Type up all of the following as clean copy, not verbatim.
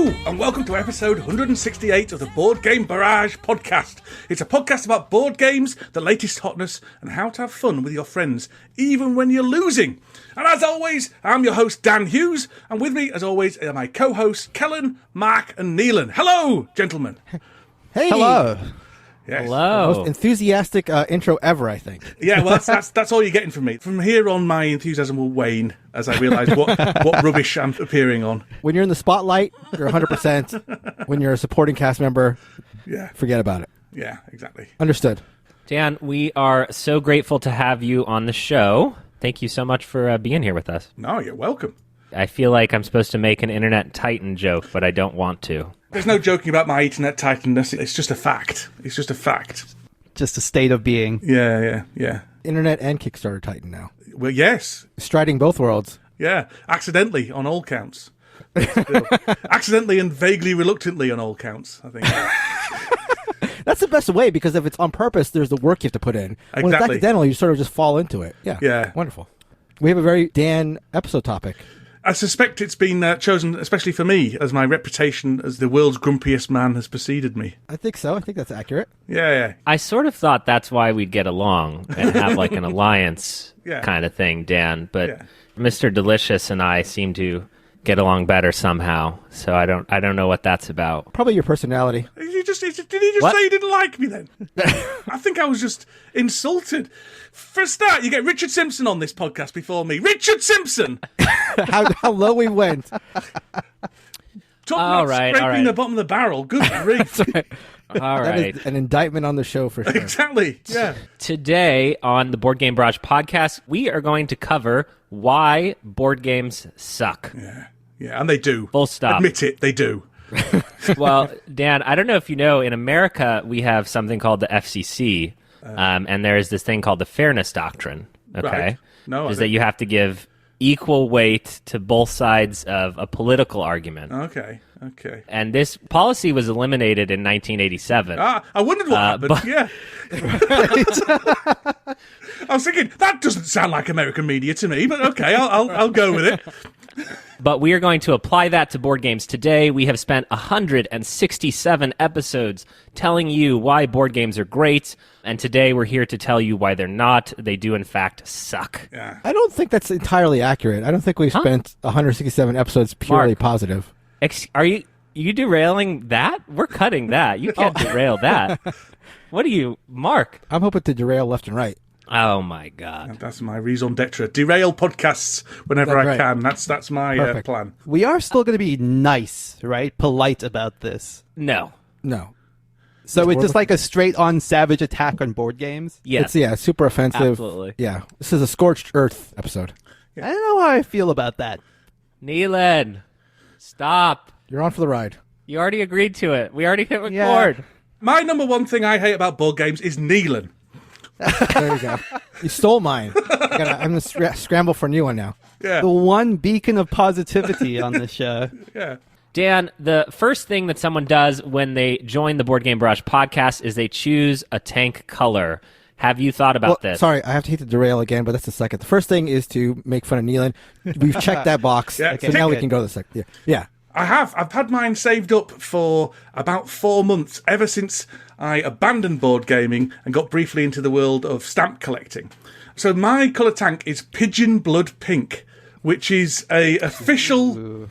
Hello, and welcome to episode 168 of the Board Game Barrage podcast. It's a podcast about board games, the latest hotness, and how to have fun with your friends, even when you're losing. And as always, I'm your host, Dan Hughes, and with me, as always, are my co-hosts, Kellen, Mark, and Neelan. Hello, gentlemen. Hey. Hello. Yes. Hello. Most enthusiastic intro ever, I think. Yeah, well, that's all you're getting from me. From here on, my enthusiasm will wane as I realise what rubbish I'm appearing on. When you're in the spotlight, you're 100%. When you're a supporting cast member, forget about it. Yeah, exactly. Understood. Dan, we are so grateful to have you on the show. Thank you so much for being here with us. No, you're welcome. I feel like I'm supposed to make an Internet Titan joke, but I don't want to. There's no joking about my Internet Titanness. It's just a fact. It's just a fact. Just a state of being. Yeah. Internet and Kickstarter Titan now. Well, yes. Striding both worlds. Yeah, accidentally on all counts. Accidentally and vaguely reluctantly on all counts, I think. That's the best way, because if it's on purpose, there's the work you have to put in. Exactly. When it's accidental, you sort of just fall into it. Yeah. Wonderful. We have a very Dan episode topic. I suspect it's been chosen especially for me, as my reputation as the world's grumpiest man has preceded me. I think so. I think that's accurate. Yeah. I sort of thought that's why we'd get along and have like an alliance kind of thing, Dan. But Mr. Delicious and I seem to get along better somehow. So I don't know what that's about. Probably your personality. Did he just say you didn't like me then? I think I was just insulted. For a start, you get Richard Simpson on this podcast before me. Richard Simpson! how low we went. Talking about scraping the bottom of the barrel. Good grief. All right. That is an indictment on the show for sure. Exactly. Yeah. Today on the Board Game Barrage podcast, we are going to cover why board games suck. Yeah, and they do. Full stop. Admit it, they do. Well, Dan, I don't know if you know, in America, we have something called the FCC, and there is this thing called the Fairness Doctrine, okay? Right. No, is that you have to give equal weight to both sides of a political argument. Okay. And this policy was eliminated in 1987. I wondered what happened. Yeah. I was thinking, that doesn't sound like American media to me, but okay, I'll go with it. But we are going to apply that to board games today. We have spent 167 episodes telling you why board games are great, and today we're here to tell you why they're not. They do, in fact, suck. Yeah. I don't think that's entirely accurate. I don't think we've spent 167 episodes purely Mark, positive. Are you derailing that? We're cutting that. You can't derail that. What are you, Mark? I'm hoping to derail left and right. Oh, my God. That's my raison d'etre. Derail podcasts whenever I can. That's my plan. We are still going to be nice, right? Polite about this. No. So it's just like a straight-on savage attack on board games? Yes. It's super offensive. Absolutely. Yeah. This is a scorched earth episode. I don't know how I feel about that. Neelan, stop. You're on for the ride. You already agreed to it. We already hit record. Yeah. My number one thing I hate about board games is Neelan. There you go. You stole mine. I'm going to scramble for a new one now. Yeah. The one beacon of positivity on this show. Yeah. Dan, the first thing that someone does when they join the Board Game Barrage podcast is they choose a tank color. Have you thought about this? Sorry, I have to hate to derail again, but that's the second. The first thing is to make fun of Neelan. We've checked that box. Yeah, so now we can go to the second. Yeah. I have. I've had mine saved up for about 4 months, ever since I abandoned board gaming and got briefly into the world of stamp collecting. So my colour tank is Pigeon Blood Pink, which is a official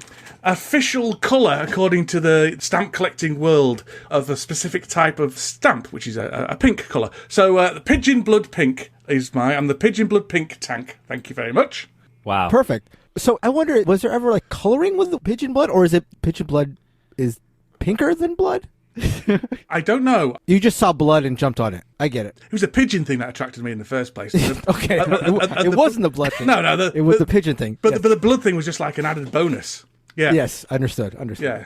colour, according to the stamp collecting world, of a specific type of stamp, which is a pink colour. So the Pigeon Blood Pink is I'm the Pigeon Blood Pink tank. Thank you very much. Wow. Perfect. So I wonder, was there ever coloring with the pigeon blood, or is it pigeon blood is pinker than blood? I don't know. You just saw blood and jumped on it. I get it. It was the pigeon thing that attracted me in the first place. Okay, it wasn't the blood thing. No, it was the pigeon thing. But the blood thing was just like an added bonus. Yeah. Yes, understood. Yeah.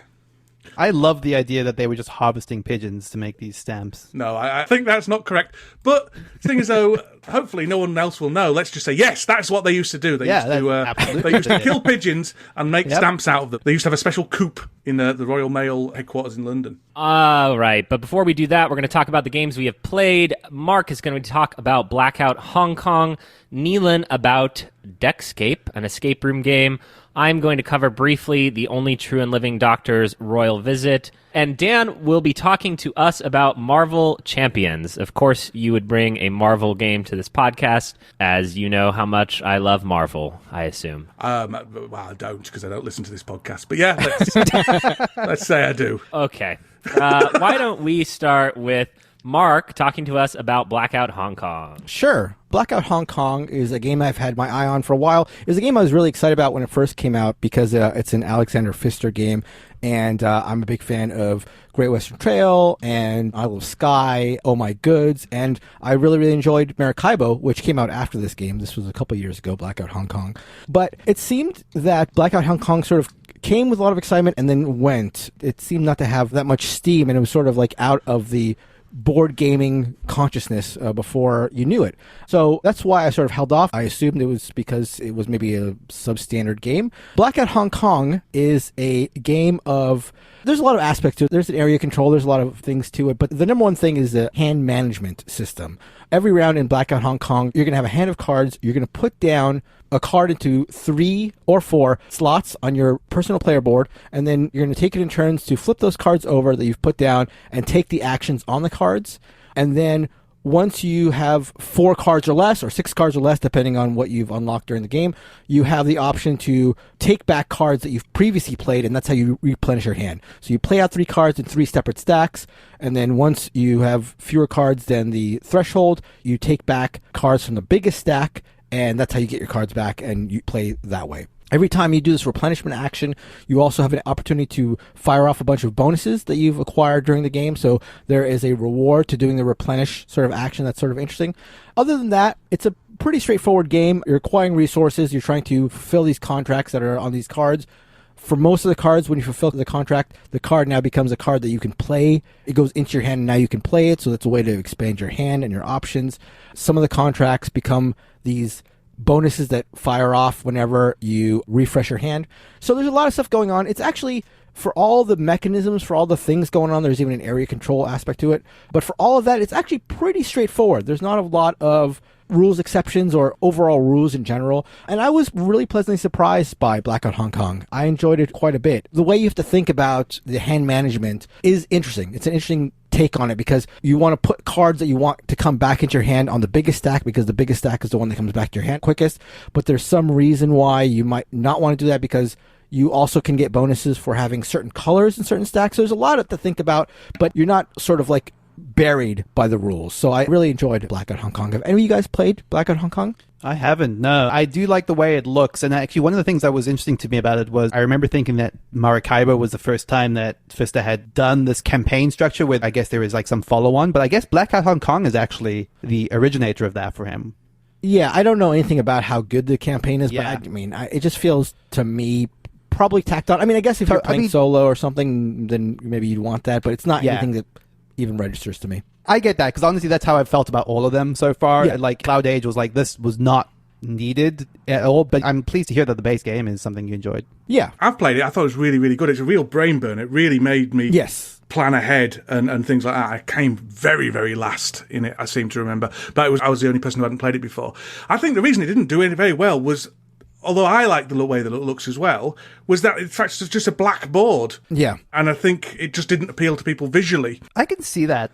I love the idea that they were just harvesting pigeons to make these stamps. No, I think that's not correct. But the thing is, though, hopefully no one else will know. Let's just say, yes, that's what they used to do. They used to kill pigeons and make stamps out of them. They used to have a special coop in the Royal Mail headquarters in London. All right, but before we do that, we're going to talk about the games we have played. Mark is going to talk about Blackout Hong Kong. Neelan about Deckscape, an escape room game. I'm going to cover briefly The Only True and Living Doctor's Royal Visit. And Dan will be talking to us about Marvel Champions. Of course, you would bring a Marvel game to this podcast, as you know how much I love Marvel, I assume. Well, I don't, because I don't listen to this podcast. But yeah, let's say I do. Okay. Why don't we start with Mark talking to us about Blackout Hong Kong? Sure. Blackout Hong Kong is a game I've had my eye on for a while. It was a game I was really excited about when it first came out because it's an Alexander Pfister game, and I'm a big fan of Great Western Trail and Isle of Skye, Oh My Goods, and I really, really enjoyed Maracaibo, which came out after this game. This was a couple years ago, Blackout Hong Kong. But it seemed that Blackout Hong Kong sort of came with a lot of excitement and then went. It seemed not to have that much steam, and it was sort of like out of the board gaming consciousness before you knew it. So that's why I sort of held off. I assumed it was because it was maybe a substandard game. Blackout Hong Kong is a game of... There's a lot of aspects to it. There's an area control. There's a lot of things to it. But the number one thing is the hand management system. Every round in Blackout Hong Kong, you're going to have a hand of cards. You're going to put down a card into 3 or 4 slots on your personal player board, and then you're going to take it in turns to flip those cards over that you've put down and take the actions on the cards. And then once you have 4 cards or less, or 6 cards or less, depending on what you've unlocked during the game, you have the option to take back cards that you've previously played, and that's how you replenish your hand. So you play out 3 cards in 3 separate stacks, and then once you have fewer cards than the threshold, you take back cards from the biggest stack, and that's how you get your cards back, and you play that way. Every time you do this replenishment action, you also have an opportunity to fire off a bunch of bonuses that you've acquired during the game. So there is a reward to doing the replenish sort of action that's sort of interesting. Other than that, it's a pretty straightforward game. You're acquiring resources. You're trying to fulfill these contracts that are on these cards. For most of the cards, when you fulfill the contract, the card now becomes a card that you can play. It goes into your hand, and now you can play it. So that's a way to expand your hand and your options. Some of the contracts become these bonuses that fire off whenever you refresh your hand. So there's a lot of stuff going on. It's actually, for all the mechanisms, for all the things going on, there's even an area control aspect to it. But for all of that, it's actually pretty straightforward. There's not a lot of rules exceptions or overall rules in general. And I was really pleasantly surprised by Blackout Hong Kong. I enjoyed it quite a bit. The way you have to think about the hand management is interesting. It's an interesting take on it because you want to put cards that you want to come back into your hand on the biggest stack because the biggest stack is the one that comes back to your hand quickest. But there's some reason why you might not want to do that because you also can get bonuses for having certain colors in certain stacks. So there's a lot to think about, but you're not sort of like buried by the rules. So I really enjoyed Blackout Hong Kong. Have any of you guys played Blackout Hong Kong? I haven't, no. I do like the way it looks, and actually one of the things that was interesting to me about it was I remember thinking that Maracaibo was the first time that Pfister had done this campaign structure where I guess there was like some follow-on, but I guess Blackout Hong Kong is actually the originator of that for him. Yeah, I don't know anything about how good the campaign is, Yeah. but it just feels to me probably tacked on. I mean, I guess if you're playing solo or something, then maybe you'd want that, but it's not anything that even registers to me. I get that, because honestly, that's how I've felt about all of them so far. Yeah. Like, Cloud Age was like, this was not needed at all, but I'm pleased to hear that the base game is something you enjoyed. Yeah. I've played it. I thought it was really, really good. It's a real brain burn. It really made me plan ahead and things like that. I came very, very last in it, I seem to remember. But I was the only person who hadn't played it before. I think the reason it didn't do it very well was, although I like the way that it looks as well, was that in fact it's just a black board. Yeah. And I think it just didn't appeal to people visually. I can see that.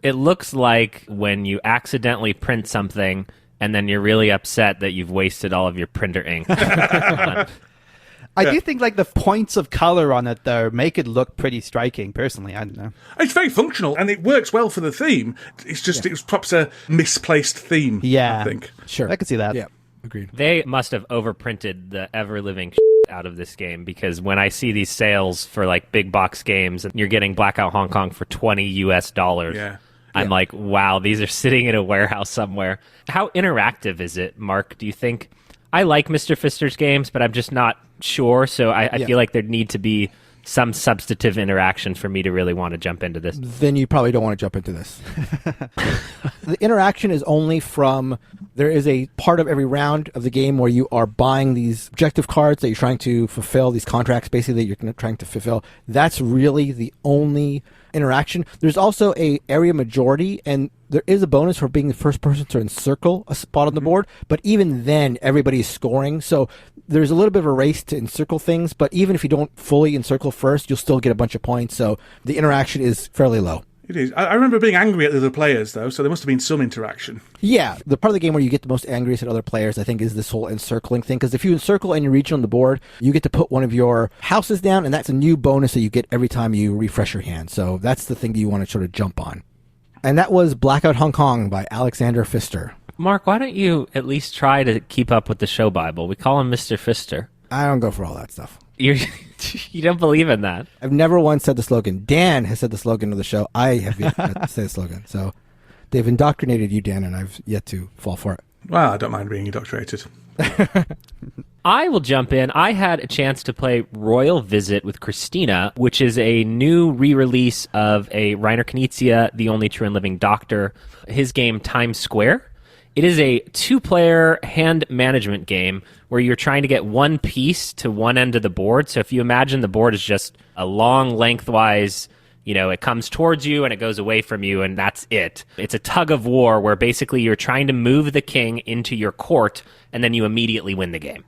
It looks like when you accidentally print something and then you're really upset that you've wasted all of your printer ink. I do think like the points of color on it though make it look pretty striking. Personally, I don't know. It's very functional and it works well for the theme. It's just it was perhaps a misplaced theme. Yeah, I think. Sure. I can see that. Yeah. Agreed. They must have overprinted the ever-living out of this game, because when I see these sales for like big box games and you're getting Blackout Hong Kong for $20, Yeah. I'm like, wow, these are sitting in a warehouse somewhere. How interactive is it, Mark? Do you think? I like Mr. Pfister's games, but I'm just not sure, so I feel like there'd need to be some substantive interaction for me to really want to jump into this. Then you probably don't want to jump into this. The interaction is only from, there is a part of every round of the game where you are buying these objective cards that you're trying to fulfill, these contracts basically that you're trying to fulfill. That's really the only interaction. There's also a area majority, and There is a bonus for being the first person to encircle a spot on the board, but even then, everybody's scoring. So there's a little bit of a race to encircle things, but even if you don't fully encircle first, you'll still get a bunch of points. So the interaction is fairly low. It is. I remember being angry at the other players, though, so there must have been some interaction. Yeah, the part of the game where you get the most angriest at other players, I think, is this whole encircling thing. Because if you encircle any region on the board, you get to put one of your houses down, and that's a new bonus that you get every time you refresh your hand. So that's the thing that you want to sort of jump on. And that was Blackout Hong Kong by Alexander Pfister. Mark, why don't you at least try to keep up with the show Bible? We call him Mr. Pfister. I don't go for all that stuff. You don't believe in that. I've never once said the slogan. Dan has said the slogan of the show. I have yet to say the slogan. So they've indoctrinated you, Dan, and I've yet to fall for it. Well, I don't mind being indoctrinated. I will jump in. I had a chance to play Royal Visit with Christina, which is a new re-release of a Reiner Knizia, The Only True and Living Doctor, his game Times Square. It is a 2-player hand management game where you're trying to get one piece to one end of the board. So if you imagine the board is just a long lengthwise, it comes towards you and it goes away from you and that's it. It's a tug of war where basically you're trying to move the king into your court and then you immediately win the game.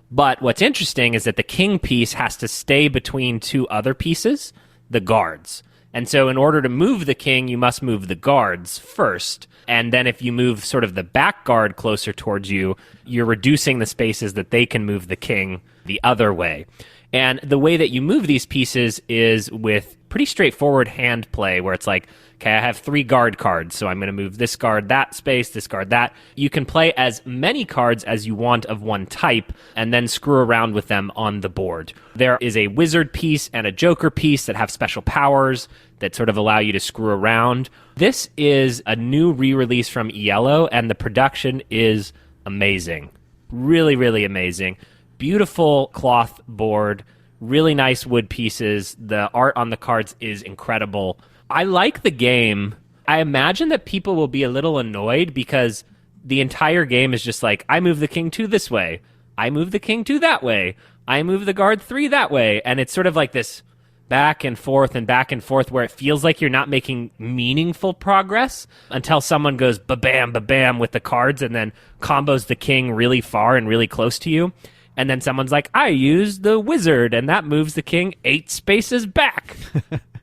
But what's interesting is that the king piece has to stay between two other pieces, the guards. And so in order to move the king, you must move the guards first. And then if you move sort of the back guard closer towards you, you're reducing the spaces that they can move the king the other way. And the way that you move these pieces is with pretty straightforward hand play, where it's like, okay, I have 3 guard cards, so I'm going to move this guard that space, this guard that. You can play as many cards as you want of one type, and then screw around with them on the board. There is a wizard piece and a joker piece that have special powers that sort of allow you to screw around. This is a new re-release from Yellow, and the production is amazing. Really, really amazing. Beautiful cloth board, really nice wood pieces. The art on the cards is incredible. I like the game. I imagine that people will be a little annoyed because the entire game is just like, I move the king 2 this way. I move the king 2 that way. I move the guard 3 that way. And it's sort of like this back and forth where it feels like you're not making meaningful progress until someone goes ba-bam, ba-bam with the cards and then combos the king really far and really close to you. And then someone's like, I used the wizard, and that moves the king 8 spaces back.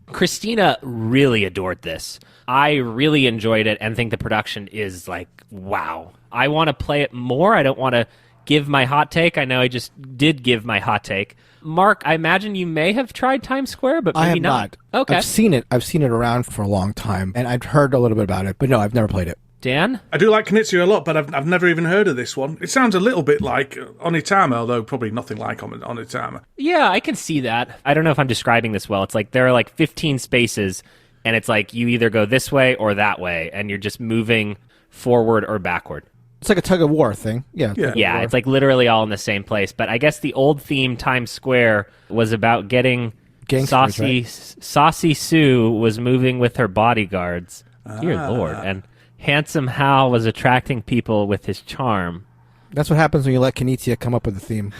Christina really adored this. I really enjoyed it and think the production is like, wow. I want to play it more. I don't want to give my hot take. I know I just did give my hot take. Mark, I imagine you may have tried Times Square, but maybe I have not. Okay. I've seen it around for a long time, and I've heard a little bit about it, but no, I've never played it. Dan? I do like Knizia a lot, but I've never even heard of this one. It sounds a little bit like Onitama, although probably nothing like Onitama. Yeah, I can see that. I don't know if I'm describing this well. It's like there are like 15 spaces, and it's like you either go this way or that way, and you're just moving forward or backward. It's like a tug-of-war thing. Yeah, It's like literally all in the same place. But I guess the old theme, Times Square, was about getting gangsters, right? Saucy Sue was moving with her bodyguards. Dear Lord. And Handsome Hal was attracting people with his charm. That's what happens when you let Knizia come up with a theme.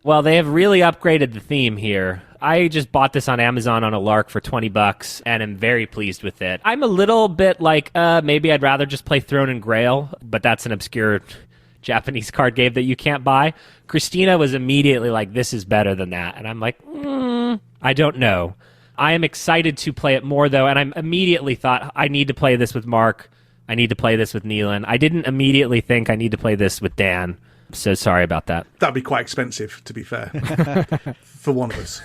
Well, they have really upgraded the theme here. I just bought this on Amazon on a lark for $20 and am very pleased with it. I'm a little bit like, maybe I'd rather just play Throne and Grail, but that's an obscure Japanese card game that you can't buy. Christina was immediately like, this is better than that. And I'm like, I don't know. I am excited to play it more, though, and I immediately thought, I need to play this with Mark. I need to play this with Neelan. I didn't immediately think I need to play this with Dan. So sorry about that. That'd be quite expensive, to be fair, for one of us.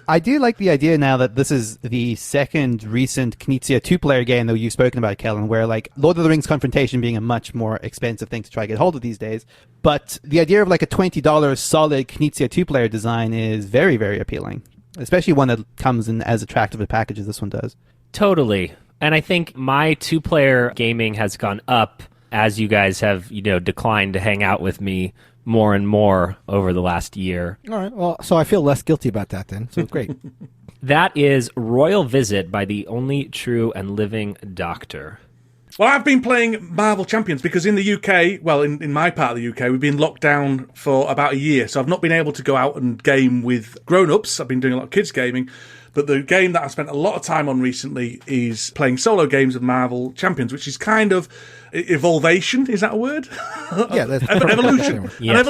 I do like the idea now that this is the second recent Knizia 2-player game that you've spoken about, Kellen, where like Lord of the Rings Confrontation being a much more expensive thing to try to get hold of these days. But the idea of like a $20 solid Knizia 2-player design is very, very appealing, especially one that comes in as attractive a package as this one does. Totally. And I think my 2-player gaming has gone up as you guys have, declined to hang out with me more and more over the last year. All right. Well, so I feel less guilty about that then. So great. That is Royal Visit by The Only True and Living Doctor. Well, I've been playing Marvel Champions because in the UK, well, in my part of the UK, we've been locked down for about a year. So I've not been able to go out and game with grown-ups. I've been doing a lot of kids gaming. But the game that I've spent a lot of time on recently is playing solo games of Marvel Champions, which is kind of evolvation. Is that a word? Yeah, that's evolution. Yes.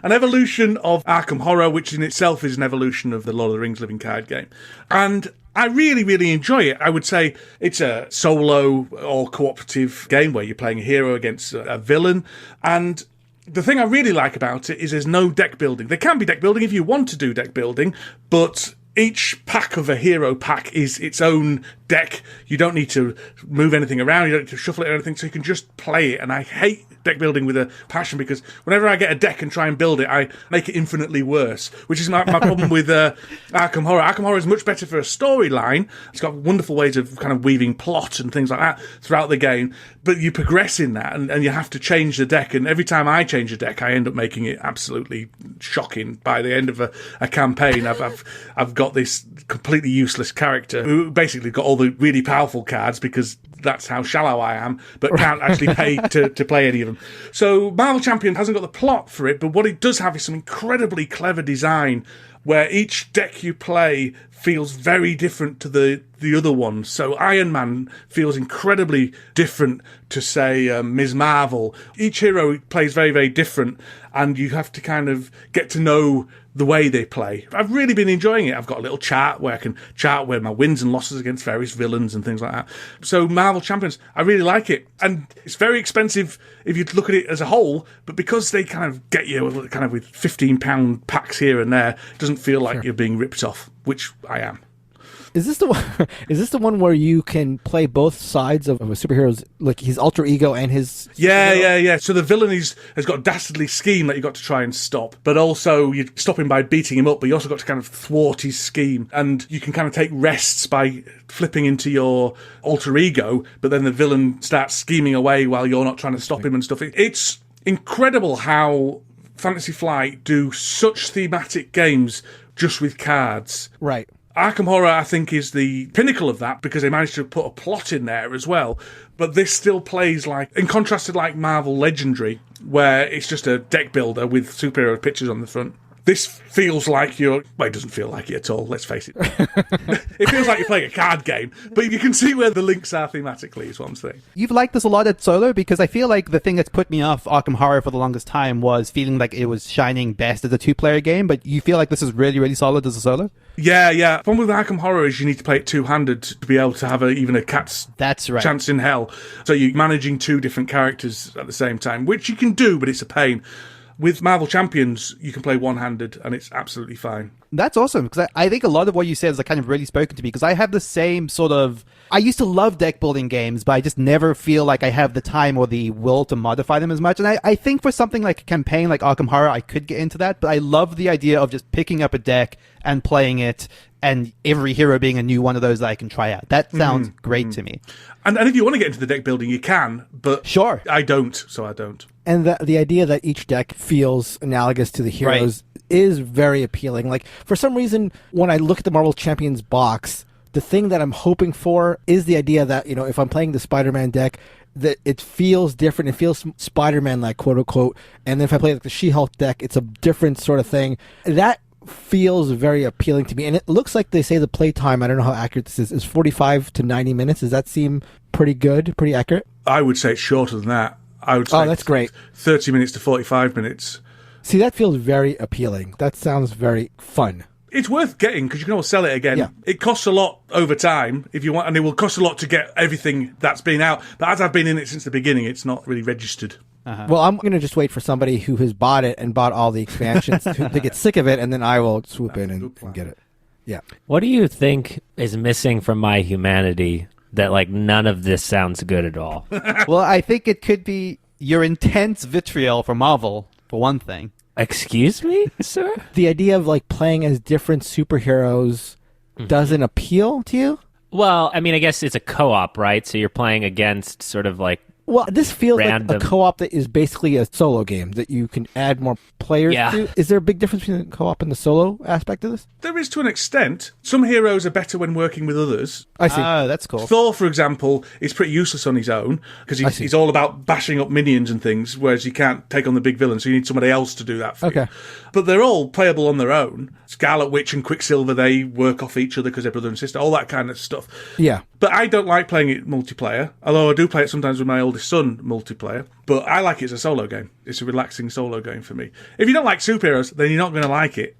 An evolution of Arkham Horror, which in itself is an evolution of the Lord of the Rings living card game. And I really, really enjoy it. I would say it's a solo or cooperative game where you're playing a hero against a villain. And the thing I really like about it is there's no deck building. There can be deck building if you want to do deck building, but each pack of a hero pack is its own deck. You don't need to move anything around. You don't need to shuffle it or anything, so you can just play it. And I hate deck building with a passion because whenever I get a deck and try and build it, I make it infinitely worse, which is my problem with Arkham Horror. Arkham Horror is much better for a storyline. It's got wonderful ways of kind of weaving plot and things like that throughout the game, but you progress in that and you have to change the deck. And every time I change a deck, I end up making it absolutely shocking. By the end of a campaign, I've got this completely useless character who basically got all the really powerful cards because that's how shallow I am, but can't actually pay to play any of them. So Marvel Champion hasn't got the plot for it, but what it does have is some incredibly clever design where each deck you play feels very different to the other one. So Iron Man feels incredibly different to, say, Ms. Marvel. Each hero plays very, very different, and you have to kind of get to know the way they play. I've really been enjoying it. I've got a little chart where I can chart where my wins and losses against various villains and things like that. So Marvel Champions, I really like it. And it's very expensive if you look at it as a whole, but because they kind of get you kind of with £15 packs here and there, it doesn't feel like you're being ripped off, which I am. Is this the one? Is this the one where you can play both sides of a superhero's, like his alter ego and his? Yeah. So the villain has got a dastardly scheme that you got to try and stop, but also you stop him by beating him up. But you also got to kind of thwart his scheme, and you can kind of take rests by flipping into your alter ego. But then the villain starts scheming away while you're not trying to stop him and stuff. It's incredible how Fantasy Flight do such thematic games just with cards. Right. Arkham Horror, I think, is the pinnacle of that because they managed to put a plot in there as well. But this still plays like, in contrast to like Marvel Legendary, where it's just a deck builder with superhero pictures on the front. This feels like well, it doesn't feel like it at all, let's face it. It feels like you're playing a card game, but you can see where the links are thematically, is what I'm saying. You've liked this a lot at solo, because I feel like the thing that's put me off Arkham Horror for the longest time was feeling like it was shining best as a two-player game, but you feel like this is really, really solid as a solo? Yeah. The problem with Arkham Horror is you need to play it two-handed to be able to have even a cat's chance in hell. So you're managing two different characters at the same time, which you can do, but it's a pain. With Marvel Champions, you can play one-handed, and it's absolutely fine. That's awesome, because I think a lot of what you said has kind of really spoken to me, because I have the same sort of... I used to love deck-building games, but I just never feel like I have the time or the will to modify them as much. And I think for something like a campaign like Arkham Horror, I could get into that, but I love the idea of just picking up a deck and playing it, and every hero being a new one of those that I can try out. That sounds great to me. And if you want to get into the deck building, you can, but sure. I don't, so I don't. And the idea that each deck feels analogous to the heroes is very appealing. Like, for some reason, when I look at the Marvel Champions box, the thing that I'm hoping for is the idea that, you know, if I'm playing the Spider-Man deck, that it feels different. It feels Spider-Man-like, quote-unquote. And then if I play like the She-Hulk deck, it's a different sort of thing. That feels very appealing to me. And it looks like they say the playtime, I don't know how accurate this is 45 to 90 minutes. Does that seem pretty good, pretty accurate? I would say it's shorter than that. I would say that's great. 30 minutes to 45 minutes. See, that feels very appealing. That sounds very fun. It's worth getting because you can always sell it again. Yeah. It costs a lot over time if you want, and it will cost a lot to get everything that's been out. But as I've been in it since the beginning, it's not really registered. Well, I'm going to just wait for somebody who has bought it and bought all the expansions to get sick of it, and then I will swoop in and get it. Yeah. What do you think is missing from my humanity that, like, none of this sounds good at all? Well, I think it could be your intense vitriol for Marvel, for one thing. Excuse me, sir? The idea of, like, playing as different superheroes doesn't appeal to you? Well, I mean, I guess it's a co-op, right? So you're playing against sort of, like, Well, this feels random. like a co-op that is basically a solo game that you can add more players to. Is there a big difference between the co-op and the solo aspect of this? There is to an extent. Some heroes are better when working with others. I see. Oh, that's cool. Thor, for example, is pretty useless on his own because he's all about bashing up minions and things, whereas you can't take on the big villain, so you need somebody else to do that for you. But they're all playable on their own. Scarlet Witch and Quicksilver, they work off each other because they're brother and sister, all that kind of stuff. Yeah. But I don't like playing it multiplayer, although I do play it sometimes with my oldest son multiplayer. But I like it as a solo game. It's a relaxing solo game for me. If you don't like superheroes, then you're not going to like it.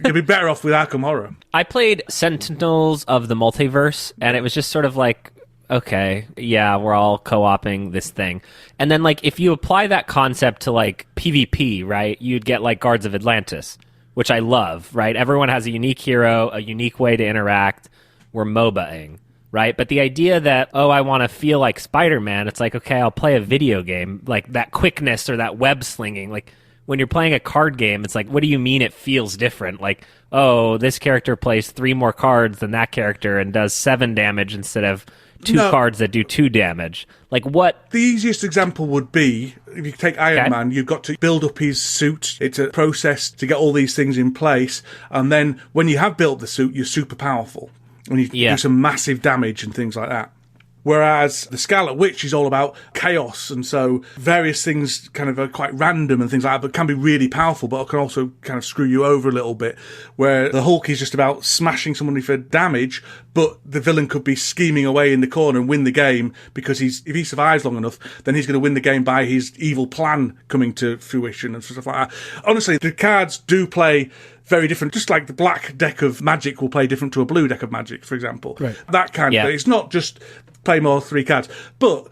You'd be better off with Arkham Horror. I played Sentinels of the Multiverse, and it was just sort of like, okay, yeah, we're all co-oping this thing. And then, like, if you apply that concept to, like, PvP, right, you'd get, like, Guards of Atlantis, which I love, right? Everyone has a unique hero, a unique way to interact. We're MOBAing, right? But the idea that, oh, I want to feel like Spider-Man, it's like, okay, I'll play a video game, like that quickness or that web slinging. Like, when you're playing a card game, it's like, what do you mean it feels different? Like, oh, this character plays 3 more cards than that character and does 7 damage instead of 2 cards that do 2 damage. Like, what? The easiest example would be, if you take Iron Man, you've got to build up his suit. It's a process to get all these things in place. And then when you have built the suit, you're super powerful. And you do some massive damage and things like that. Whereas the Scarlet Witch is all about chaos, and so various things kind of are quite random and things like that, but can be really powerful, but can also kind of screw you over a little bit. Where the Hulk is just about smashing somebody for damage, but the villain could be scheming away in the corner and win the game, because if he survives long enough, then he's going to win the game by his evil plan coming to fruition and stuff like that. Honestly, the cards do play very different, just like the black deck of Magic will play different to a blue deck of Magic, for example. Right. That kind of thing. It's not just play more 3 cards, but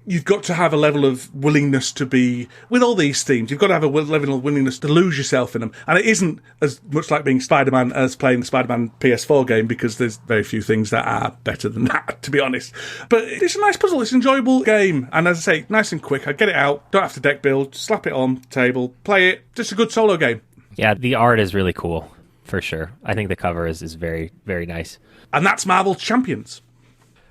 you've got to have a level of willingness to be, with all these themes, you've got to have a level of willingness to lose yourself in them. And it isn't as much like being Spider-Man as playing the Spider-Man PS4 game, because there's very few things that are better than that, to be honest. But it's a nice puzzle, it's an enjoyable game, and as I say, nice and quick. I get it out, don't have to deck build, slap it on table, play it, just a good solo game. Yeah, the art is really cool, for sure. I think the cover is very, very nice. And that's Marvel Champions.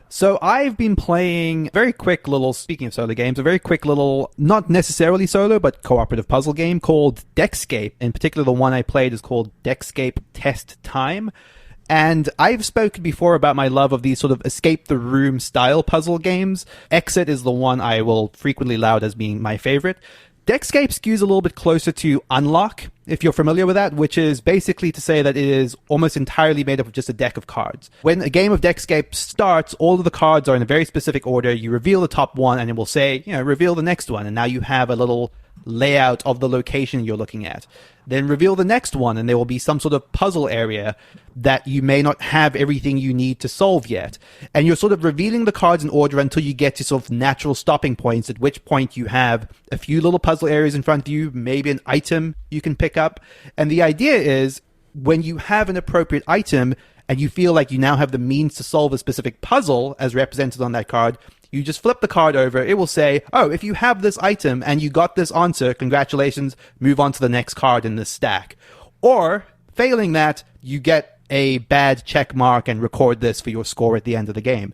So I've been playing very quick little, speaking of solo games, a very quick little, not necessarily solo, but cooperative puzzle game called Deckscape. In particular, the one I played is called Deckscape Test Time. And I've spoken before about my love of these sort of escape the room style puzzle games. Exit is the one I will frequently laud as being my favorite. Deckscape skews a little bit closer to Unlock, if you're familiar with that, which is basically to say that it is almost entirely made up of just a deck of cards. When a game of Deckscape starts, all of the cards are in a very specific order. You reveal the top one, and it will say, reveal the next one. And now you have a little layout of the location you're looking at. Then reveal the next one, and there will be some sort of puzzle area that you may not have everything you need to solve yet. And you're sort of revealing the cards in order until you get to sort of natural stopping points, at which point you have a few little puzzle areas in front of you, maybe an item you can pick up. And the idea is, when you have an appropriate item and you feel like you now have the means to solve a specific puzzle as represented on that card, you just flip the card over. It will say, oh, if you have this item and you got this answer, congratulations, move on to the next card in this stack. Or, failing that, you get a bad check mark and record this for your score at the end of the game.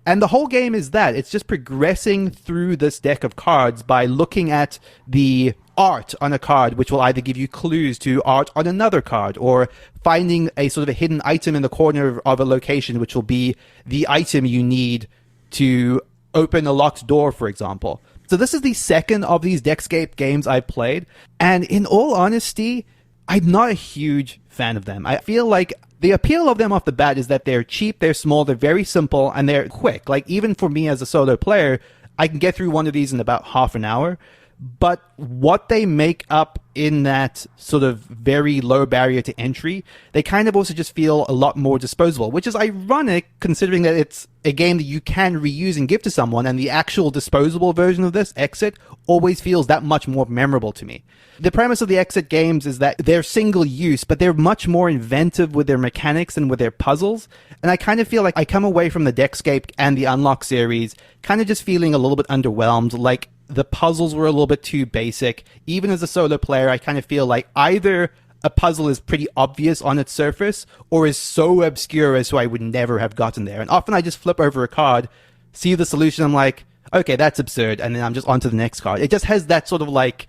And the whole game is that. It's just progressing through this deck of cards by looking at the art on a card, which will either give you clues to art on another card, or finding a sort of a hidden item in the corner of a location, which will be the item you need to open a locked door, for example. So this is the second of these Deckscape games I've played, and in all honesty, I'm not a huge fan of them. I feel like the appeal of them off the bat is that they're cheap, they're small, they're very simple, and they're quick. Like, even for me as a solo player, I can get through one of these in about half an hour. But what they make up in that sort of very low barrier to entry, they kind of also just feel a lot more disposable, which is ironic considering that it's a game that you can reuse and give to someone, and the actual disposable version of this, Exit, always feels that much more memorable to me. The premise of the Exit games is that they're single use, but they're much more inventive with their mechanics and with their puzzles, and I kind of feel like I come away from the Deckscape and the Unlock series kind of just feeling a little bit underwhelmed, like the puzzles were a little bit too basic. Even as a solo player, I kind of feel like either a puzzle is pretty obvious on its surface or is so obscure as so I would never have gotten there. And often I just flip over a card, see the solution, I'm like, okay, that's absurd, and then I'm just on to the next card. It just has that sort of like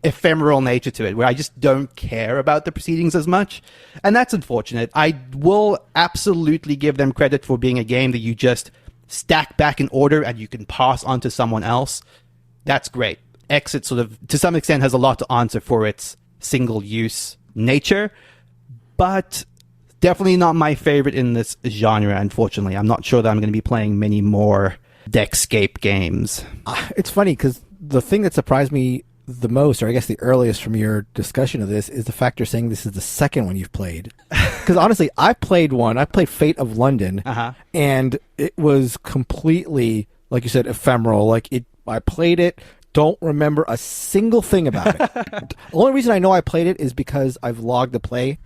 ephemeral nature to it, where I just don't care about the proceedings as much, and that's unfortunate. I will absolutely give them credit for being a game that you just stack back in order and you can pass on to someone else. That's great. Exit sort of, to some extent, has a lot to answer for its single-use nature, but definitely not my favorite in this genre, unfortunately. I'm not sure that I'm going to be playing many more Deckscape games. It's funny, because the thing that surprised me the most, or I guess the earliest from your discussion of this, is the fact you're saying this is the second one you've played. Because honestly, I played Fate of London, and it was completely, like you said, ephemeral. Like, I played it, don't remember a single thing about it. The only reason I know I played it is because I've logged the play.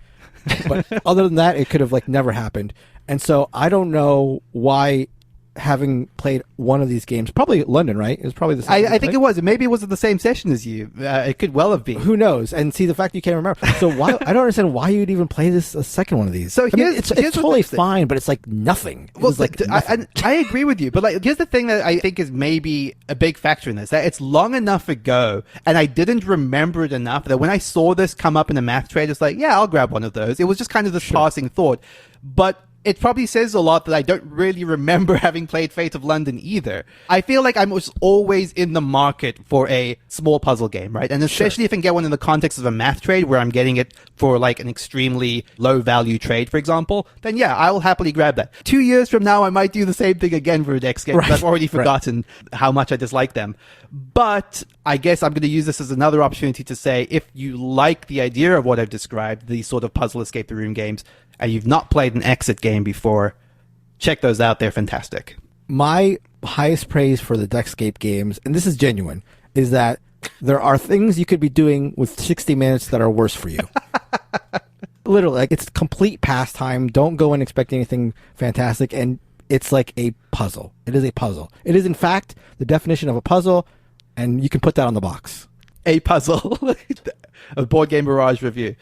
But other than that, it could have never happened. And so I don't know why, having played one of these games, probably London, right? It was probably the same. I think it was. Maybe it wasn't the same session as you. It could well have been. Who knows? And see, the fact you can't remember. So why? I don't understand why you'd even play a second one of these. So it's totally fine, but it's nothing. It was nothing. I agree with you, but here's the thing that I think is maybe a big factor in this: that it's long enough ago, and I didn't remember it enough that when I saw this come up in the math trade, it's yeah, I'll grab one of those. It was just kind of this passing thought, but it probably says a lot that I don't really remember having played Fate of London either. I feel like I'm always in the market for a small puzzle game, right? And especially if I can get one in the context of a math trade where I'm getting it for an extremely low value trade, for example, then yeah, I will happily grab that. 2 years from now, I might do the same thing again for a Deckscape. Right. I've already forgotten how much I dislike them. But I guess I'm going to use this as another opportunity to say, if you like the idea of what I've described, these sort of puzzle escape the room games, and you've not played an exit game before, check those out. They're fantastic. My highest praise for the Deckscape games, and this is genuine, is that there are things you could be doing with 60 minutes that are worse for you. Literally, it's complete pastime. Don't go in expecting anything fantastic, and it's like a puzzle. It is a puzzle. It is, in fact, the definition of a puzzle, and you can put that on the box. A puzzle. A Board Game Barrage review.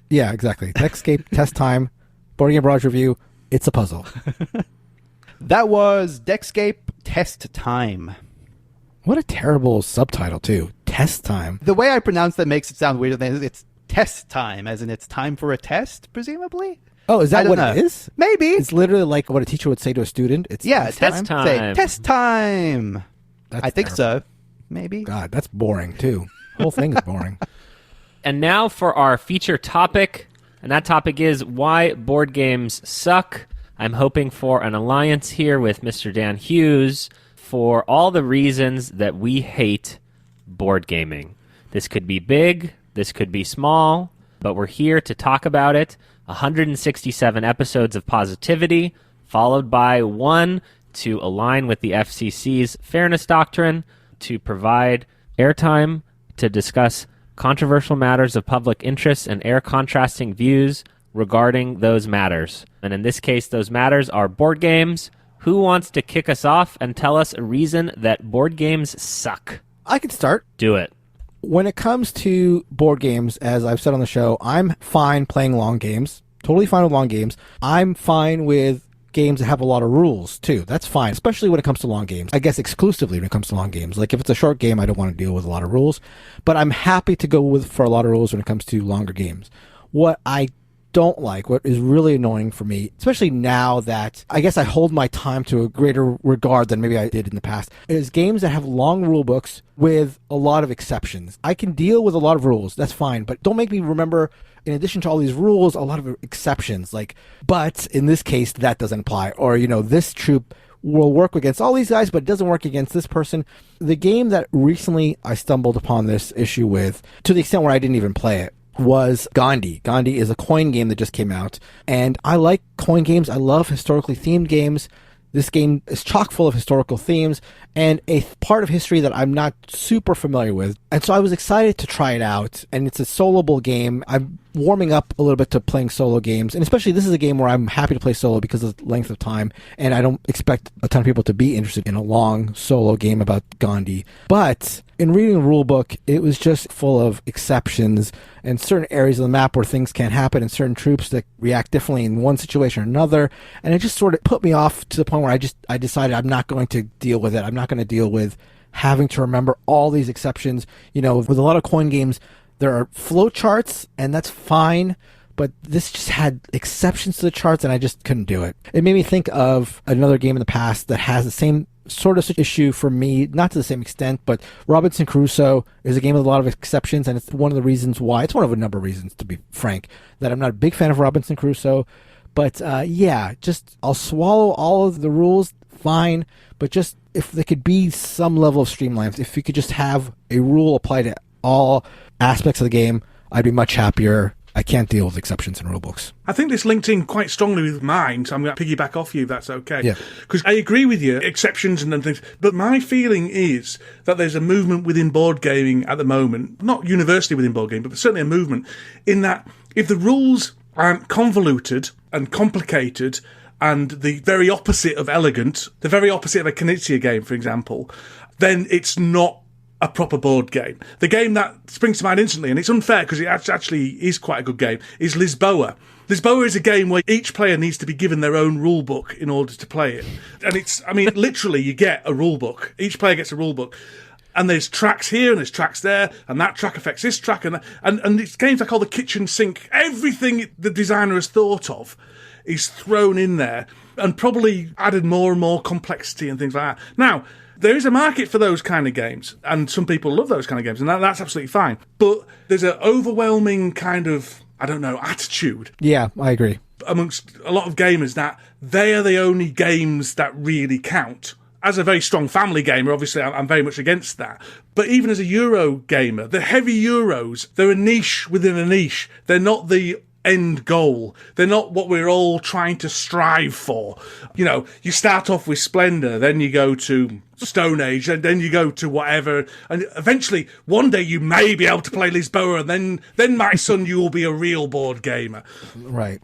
Yeah, exactly. Deckscape, test time. Board Game Barrage review, it's a puzzle. That was Deckscape Test Time. What a terrible subtitle, too. Test time. The way I pronounce that makes it sound weirder than it's test time, as in it's time for a test, presumably? Oh, is that what it is? Maybe. It's literally like what a teacher would say to a student. It's test time. Say, test time. I think so. Maybe. God, that's boring, too. The whole thing is boring. And now for our feature topic. And that topic is why board games suck. I'm hoping for an alliance here with Mr. Dan Hughes for all the reasons that we hate board gaming. This could be big, this could be small, but we're here to talk about it. 167 episodes of positivity, followed by one to align with the FCC's fairness doctrine, to provide airtime to discuss controversial matters of public interest and air contrasting views regarding those matters. And in this case, those matters are board games. Who wants to kick us off and tell us a reason that board games suck? I can start. Do it. When it comes to board games, as I've said on the show, I'm fine playing long games. Totally fine with long games. I'm fine with games that have a lot of rules, too. That's fine, especially when it comes to long games. I guess exclusively when it comes to long games. Like, if it's a short game, I don't want to deal with a lot of rules. But I'm happy to go for a lot of rules when it comes to longer games. What I don't like, what is really annoying for me, especially now that I guess I hold my time to a greater regard than maybe I did in the past, is games that have long rule books with a lot of exceptions. I can deal with a lot of rules, that's fine, but don't make me remember, in addition to all these rules, a lot of exceptions, but in this case, that doesn't apply. Or, this troop will work against all these guys, but it doesn't work against this person. The game that recently I stumbled upon this issue with, to the extent where I didn't even play it, was Gandhi. Gandhi is a coin game that just came out, and I like coin games. I love historically themed games. This game is chock full of historical themes and a part of history that I'm not super familiar with. And so I was excited to try it out, and it's a soloable game. I've warming up a little bit to playing solo games, and especially this is a game where I'm happy to play solo because of the length of time, and I don't expect a ton of people to be interested in a long solo game about Gandhi. But in reading the rule book, it was just full of exceptions and certain areas of the map where things can't happen and certain troops that react differently in one situation or another, and it just sort of put me off to the point where I decided I'm not going to deal with it. I'm not going to deal with having to remember all these exceptions. With a lot of coin games, there are flow charts, and that's fine, but this just had exceptions to the charts, and I just couldn't do it. It made me think of another game in the past that has the same sort of issue for me, not to the same extent, but Robinson Crusoe is a game with a lot of exceptions, and it's one of the reasons why, it's one of a number of reasons, to be frank, that I'm not a big fan of Robinson Crusoe. But just I'll swallow all of the rules, fine, but just if there could be some level of streamlines, if you could just have a rule apply to all aspects of the game, I'd be much happier. I can't deal with exceptions in rulebooks. I think this linked in quite strongly with mine, so I'm going to piggyback off you if that's okay. Yeah. Because I agree with you, exceptions and things, but my feeling is that there's a movement within board gaming at the moment, not universally within board gaming, but certainly a movement, in that if the rules aren't convoluted and complicated and the very opposite of elegant, the very opposite of a Knizia game, for example, then it's not a proper board game. The game that springs to mind instantly, and it's unfair because it actually is quite a good game, is Lisboa. Lisboa is a game where each player needs to be given their own rule book in order to play it. And literally you get a rule book. Each player gets a rule book. And there's tracks here and there's tracks there, and that track affects this track. And it's games I call the kitchen sink. Everything the designer has thought of is thrown in there and probably added more and more complexity and things like that. Now, there is a market for those kind of games, and some people love those kind of games, and that's absolutely fine. But there's an overwhelming kind of, attitude. Yeah, I agree. Amongst a lot of gamers that they are the only games that really count. As a very strong family gamer, obviously, I'm very much against that. But even as a Euro gamer, the heavy Euros, they're a niche within a niche. They're not the end goal. They're not what we're all trying to strive for. You start off with Splendor, then you go to Stone Age, and then you go to whatever, and eventually one day you may be able to play Lisboa, and then my son, you will be a real board gamer. Right.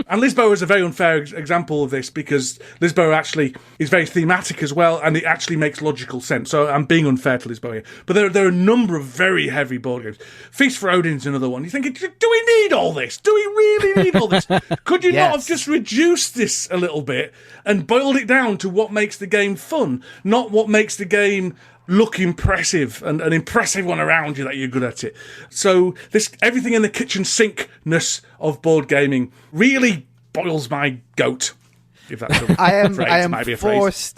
And Lisboa is a very unfair example of this, because Lisboa actually is very thematic as well, and it actually makes logical sense. So I'm being unfair to Lisboa here. But there are a number of very heavy board games. Feast for Odin is another one. You're thinking, do we need all this? Do we really need all this? Could you not have just reduced this a little bit and boiled it down to what makes the game fun, not what makes the game look impressive and an impressive one around you that you're good at it. So everything in the kitchen sinkness of board gaming really boils my goat. If that's a phrase, might be a phrase.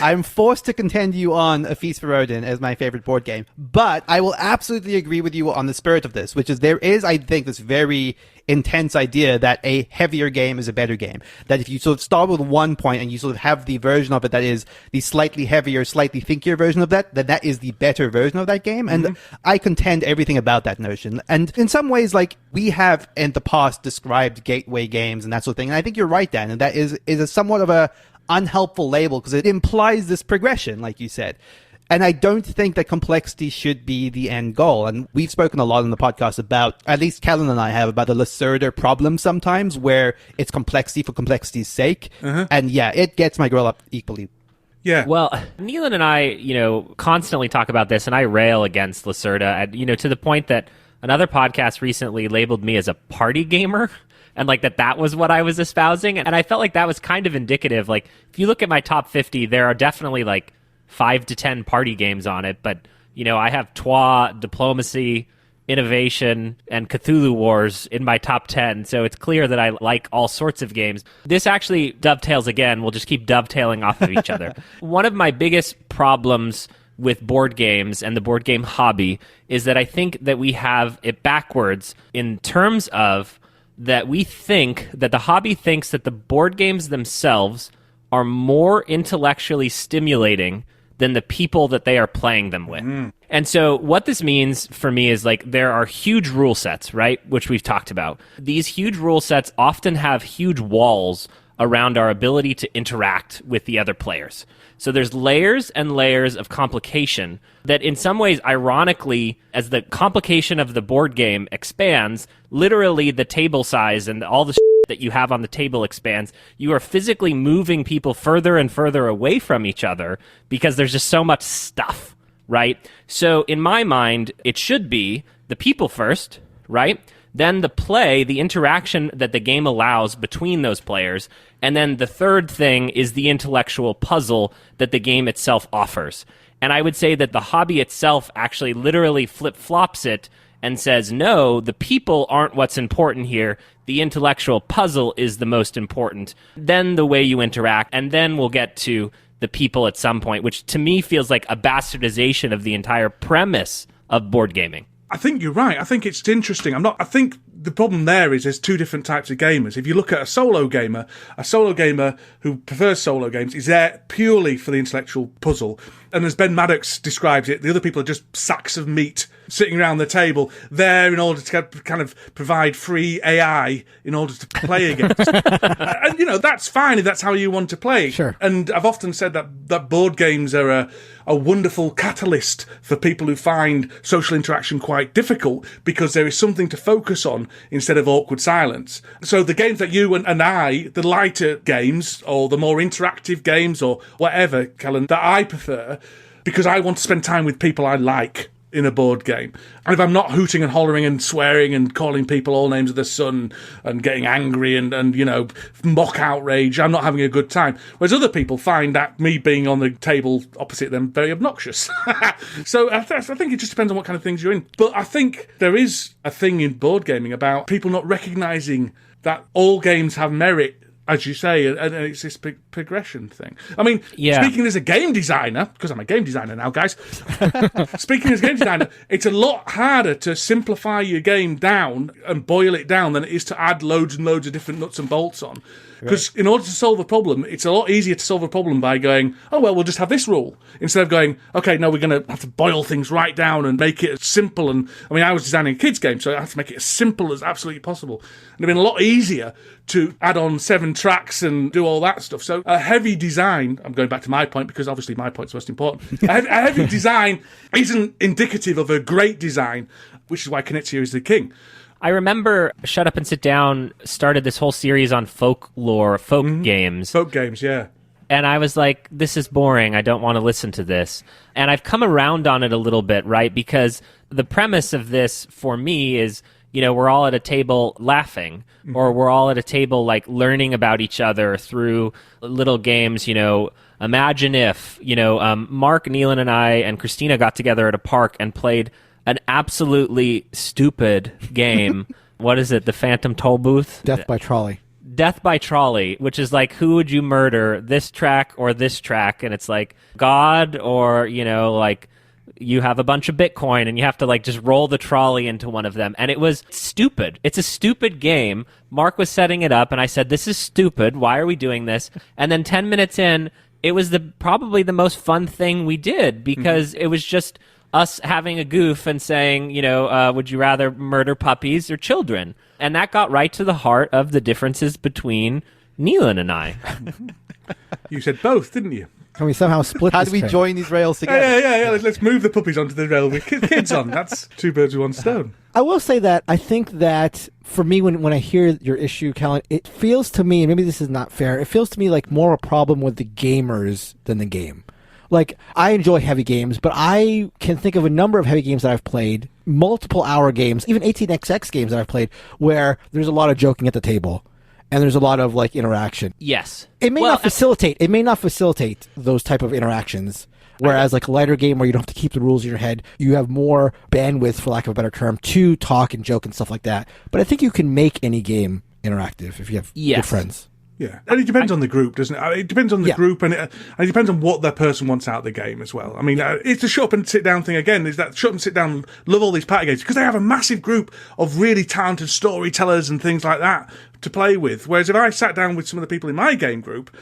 I'm forced to contend you on A Feast for Odin as my favorite board game, but I will absolutely agree with you on the spirit of this, which is there is, I think, this very intense idea that a heavier game is a better game. That if you sort of start with one point and you sort of have the version of it that is the slightly heavier, slightly thinkier version of that, then that is the better version of that game. And I contend everything about that notion. And in some ways, like, we have in the past described gateway games and that sort of thing. And I think you're right, Dan. And that is a somewhat of a unhelpful label because it implies this progression, like you said. And I don't think that complexity should be the end goal. And we've spoken a lot on the podcast about, at least Callan and I have, about the Lacerda problem sometimes, where it's complexity for complexity's sake. And yeah, it gets my grill up equally. Yeah. Well, Neelan and I, constantly talk about this, and I rail against Lacerda, to the point that another podcast recently labeled me as a party gamer. And that was what I was espousing. And I felt like that was kind of indicative. Like, if you look at my top 50, there are definitely 5 to 10 party games on it, but I have Trois, Diplomacy, Innovation, and Cthulhu Wars in my top 10, so it's clear that I like all sorts of games. This actually dovetails again. We'll just keep dovetailing off of each other. One of my biggest problems with board games and the board game hobby is that I think that we have it backwards in terms of that we think that the hobby thinks that the board games themselves are more intellectually stimulating than the people that they are playing them with. And so what this means for me is like there are huge rule sets, right? Which we've talked about. These huge rule sets often have huge walls around our ability to interact with the other players. So there's layers and layers of complication that in some ways, ironically, as the complication of the board game expands, literally the table size and all the that you have on the table expands. You are physically moving people further and further away from each other because there's just so much stuff, right? So in my mind, it should be the people first, right? Then the play, the interaction that the game allows between those players. And then the third thing is the intellectual puzzle that the game itself offers. And I would say that the hobby itself actually literally flip-flops it and says, no, the people aren't what's important here. The intellectual puzzle is the most important. Then the way you interact, and then we'll get to the people at some point, which to me feels like a bastardization of the entire premise of board gaming. I think you're right. I think it's interesting. I think the problem there is there's two different types of gamers. If you look at a solo gamer who prefers solo games is there purely for the intellectual puzzle. And as Ben Maddox describes it, the other people are just sacks of meat sitting around the table there in order to kind of provide free AI in order to play against. And, that's fine if that's how you want to play. Sure. And I've often said that board games are a wonderful catalyst for people who find social interaction quite difficult because there is something to focus on instead of awkward silence. So the games that you and I, the lighter games or the more interactive games or whatever, Kellen, that I prefer, because I want to spend time with people I like in a board game. And if I'm not hooting and hollering and swearing and calling people all names of the sun and getting angry and mock outrage, I'm not having a good time. Whereas other people find that me being on the table opposite them very obnoxious. So I think it just depends on what kind of things you're in. But I think there is a thing in board gaming about people not recognising that all games have merit, as you say, and it's this progression thing. I mean, Speaking as a game designer, because I'm a game designer now, guys, speaking as a game designer, it's a lot harder to simplify your game down and boil it down than it is to add loads and loads of different nuts and bolts on. Because in order to solve a problem, it's a lot easier to solve a problem by going, oh, well, we'll just have this rule. Instead of going, okay, no, we're going to have to boil things right down and make it as simple. And I mean, I was designing a kids' game, so I had to make it as simple as absolutely possible. And it'd been a lot easier to add on 7 tracks and do all that stuff. So a heavy design, I'm going back to my point because obviously my point's most important. A heavy design isn't indicative of a great design, which is why Knizia is the king. I remember Shut Up and Sit Down started this whole series on folklore, games. Folk games, yeah. And I was like, this is boring. I don't want to listen to this. And I've come around on it a little bit, right? Because the premise of this for me is, we're all at a table laughing, or we're all at a table like learning about each other through little games, Imagine if, Mark, Neelan, and I and Christina got together at a park and played an absolutely stupid game. What is it? The Phantom Toll Booth? Death by Trolley. Death by Trolley, which is like, who would you murder, this track or this track? And it's like God or, like you have a bunch of Bitcoin and you have to like just roll the trolley into one of them. And it was stupid. It's a stupid game. Mark was setting it up and I said, this is stupid. Why are we doing this? And then 10 minutes in, it was probably the most fun thing we did because it was just us having a goof and saying, would you rather murder puppies or children? And that got right to the heart of the differences between Neelan and I. You said both, didn't you? Can we somehow split How this do we train? join these rails together? Yeah. Let's move the puppies onto the rail with kids on. That's 2 birds with 1 stone. I will say that I think that for me, when I hear your issue, Kellen, it feels to me, and maybe this is not fair, it feels to me like more a problem with the gamers than the game. Like, I enjoy heavy games, but I can think of a number of heavy games that I've played, multiple hour games, even 18xx games that I've played, where there's a lot of joking at the table and there's a lot of like interaction. Yes. It may not facilitate those type of interactions. Whereas like a lighter game where you don't have to keep the rules in your head, you have more bandwidth, for lack of a better term, to talk and joke and stuff like that. But I think you can make any game interactive if you have good friends. Yeah, and it depends on the group, doesn't it? It depends on the group, and it depends on what that person wants out of the game as well. I mean, it's a shut up and sit down thing again. Is that shut up and sit down? Love all these party games because they have a massive group of really talented storytellers and things like that. to play with. Whereas if I sat down with some of the people in my game group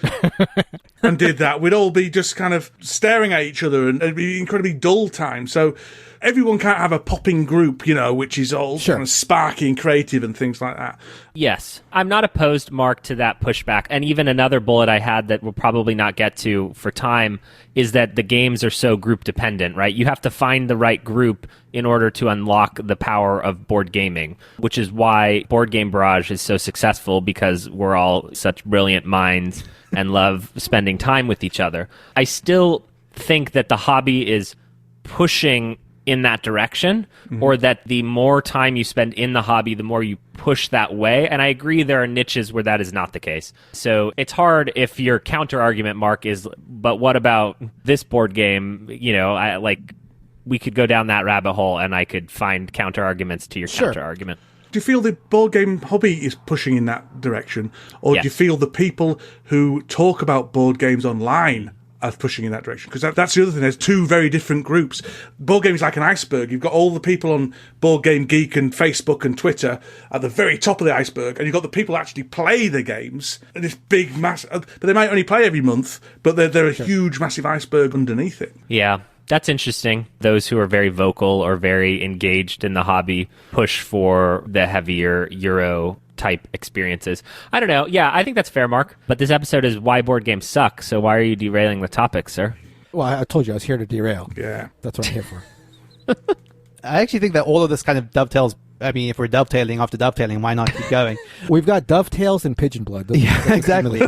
and did that, we'd all be just kind of staring at each other, and it'd be incredibly dull time. So everyone can't have a popping group, which is all kind of sparky and creative and things like that. Yes. I'm not opposed, Mark, to that pushback. And even another bullet I had that we'll probably not get to for time is that the games are so group dependent, right? You have to find the right group in order to unlock the power of board gaming, which is why Board Game Barrage is so successful, because we're all such brilliant minds and love spending time with each other. I still think that the hobby is pushing in that direction, or that the more time you spend in the hobby, the more you push that way. And I agree there are niches where that is not the case. So it's hard if your counter argument, Mark, is, but what about this board game? We could go down that rabbit hole and I could find counter arguments to your counter argument. Do you feel the board game hobby is pushing in that direction? Or do you feel the people who talk about board games online are pushing in that direction? Because that's the other thing. There's two very different groups. Board games like an iceberg. You've got all the people on Board Game Geek and Facebook and Twitter at the very top of the iceberg, and you've got the people who actually play the games, and this big mass. But they might only play every month, but they're a huge, massive iceberg underneath it. Yeah. That's interesting. Those who are very vocal or very engaged in the hobby push for the heavier Euro type experiences. I don't know. Yeah, I think that's fair, Mark. But this episode is why board games suck. So why are you derailing the topic, sir? Well, I told you I was here to derail. Yeah. That's what I'm here for. I actually think that all of this kind of dovetails. I mean, if we're dovetailing after dovetailing, why not keep going? We've got dovetails and pigeon blood. Yeah, exactly.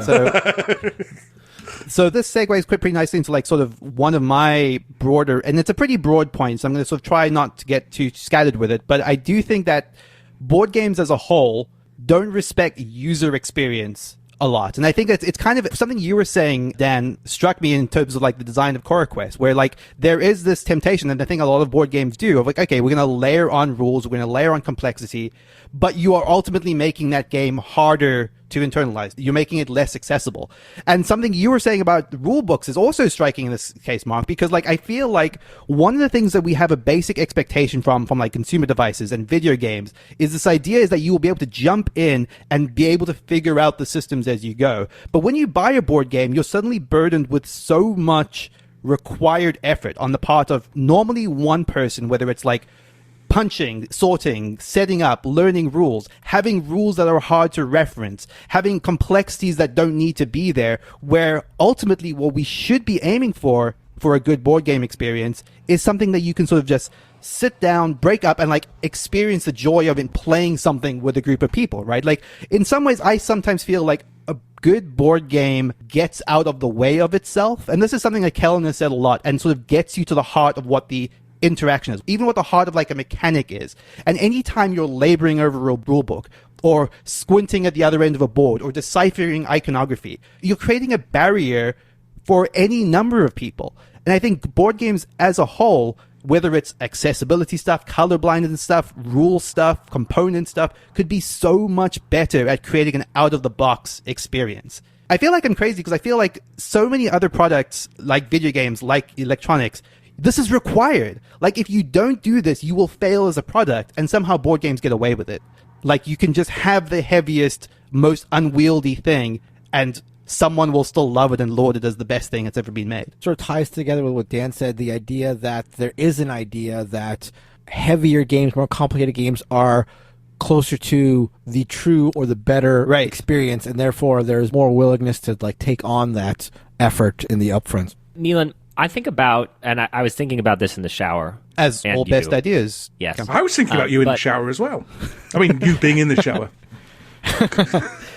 So this segues pretty nicely into sort of one of my broader, and it's a pretty broad point, so I'm going to sort of try not to get too scattered with it, but I do think that board games as a whole don't respect user experience a lot. And I think it's kind of something you were saying, Dan, struck me in terms of the design of CoraQuest, where there is this temptation, and I think a lot of board games do, of okay, we're going to layer on rules, we're going to layer on complexity, but you are ultimately making that game harder to internalize. You're making it less accessible. And something you were saying about the rule books is also striking in this case, Mark, because I feel like one of the things that we have a basic expectation from consumer devices and video games is this idea is that you will be able to jump in and be able to figure out the systems as you go. But when you buy a board game, you're suddenly burdened with so much required effort on the part of normally one person, whether it's punching, sorting, setting up, learning rules, having rules that are hard to reference, having complexities that don't need to be there, where ultimately what we should be aiming for a good board game experience is something that you can sort of just sit down, break up, and experience the joy of playing something with a group of people, right? In some ways, I sometimes feel like a good board game gets out of the way of itself. And this is something that Kellen has said a lot, and sort of gets you to the heart of what the interaction is, even what the heart of a mechanic is. And anytime you're laboring over a rule book, or squinting at the other end of a board, or deciphering iconography, you're creating a barrier for any number of people. And I think board games as a whole, whether it's accessibility stuff, colorblindness stuff, rule stuff, component stuff, could be so much better at creating an out-of-the-box experience. I feel like I'm crazy because I feel like so many other products, like video games, like electronics, this is required. If you don't do this, you will fail as a product, and somehow board games get away with it. You can just have the heaviest, most unwieldy thing, and someone will still love it and laud it as the best thing that's ever been made. Sort of ties together with what Dan said, the idea that there is an idea that heavier games, more complicated games are closer to the true or the better experience, and therefore there's more willingness to take on that effort in the upfront. Neelan, I think about, and I was thinking about this in the shower. As all best ideas. Yes. I was thinking about you in the shower as well. I mean, you being in the shower.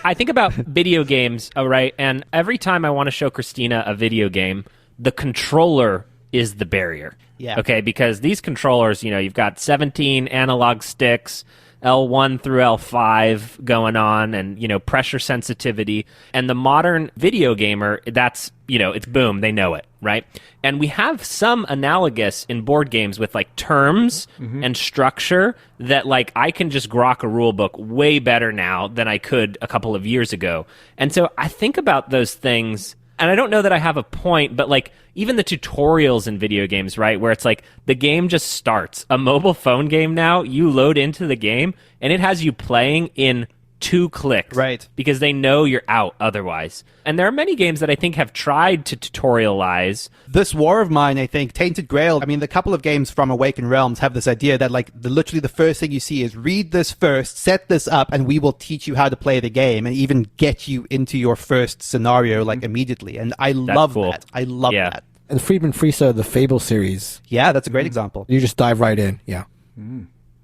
I think about video games, right? And every time I want to show Christina a video game, the controller is the barrier. Yeah. Okay, because these controllers, you've got 17 analog sticks, L1 through L5 going on, and, pressure sensitivity. And the modern video gamer, that's, it's boom, they know it, right? And we have some analogous in board games with terms and structure that I can just grok a rule book way better now than I could a couple of years ago. And so I think about those things, and I don't know that I have a point, but even the tutorials in video games, right, where it's the game just starts. A mobile phone game now, you load into the game, and it has you playing in 2 clicks. Right. Because they know you're out otherwise. And there are many games that I think have tried to tutorialize. This War of Mine, I think, Tainted Grail, I mean, the couple of games from Awakened Realms have this idea that, like, literally the first thing you see is read this first, set this up, and we will teach you how to play the game and even get you into your first scenario, like, immediately. And I love cool. that. I love that. And Friedman Friesa, the Fable series. Yeah, that's a great example. You just dive right in. Yeah.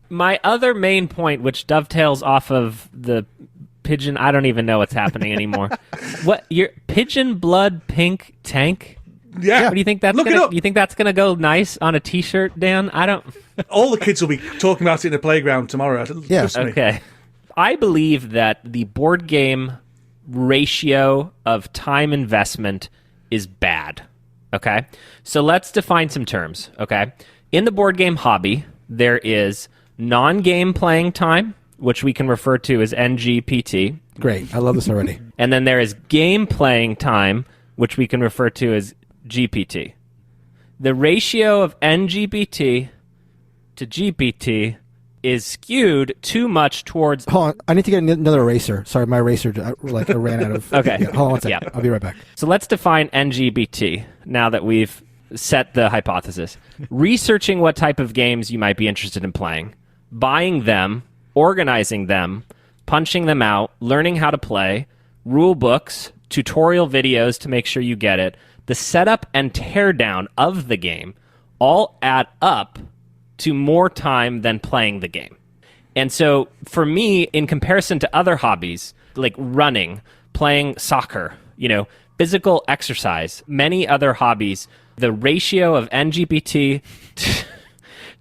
My other main point, which dovetails off of the Pigeon, I don't even know what's happening anymore. What, your Pigeon Blood Pink Tank? Yeah. What do you think that's Look gonna, it up. you think that's gonna go nice on a t-shirt, Dan? I don't. All the kids will be talking about it in the playground tomorrow. Yeah. Trust me. Okay. I believe that the board game ratio of time investment is bad. Okay? So let's define some terms. Okay? In the board game hobby, there is non-game playing time, which we can refer to as NGPT. Great. I love this already. And then there is game playing time, which we can refer to as GPT. The ratio of NGPT to GPT is skewed too much towards... Hold on. I need to get another eraser. Sorry, my eraser I ran out of... Okay. Yeah, hold on one second. Yeah. I'll be right back. So let's define NGBT now that we've set the hypothesis. Researching what type of games you might be interested in playing, buying them, organizing them, punching them out, learning how to play, rule books, tutorial videos to make sure you get it, the setup and teardown of the game all add up to more time than playing the game. And so for me, in comparison to other hobbies, like running, playing soccer, physical exercise, many other hobbies, the ratio of NGPT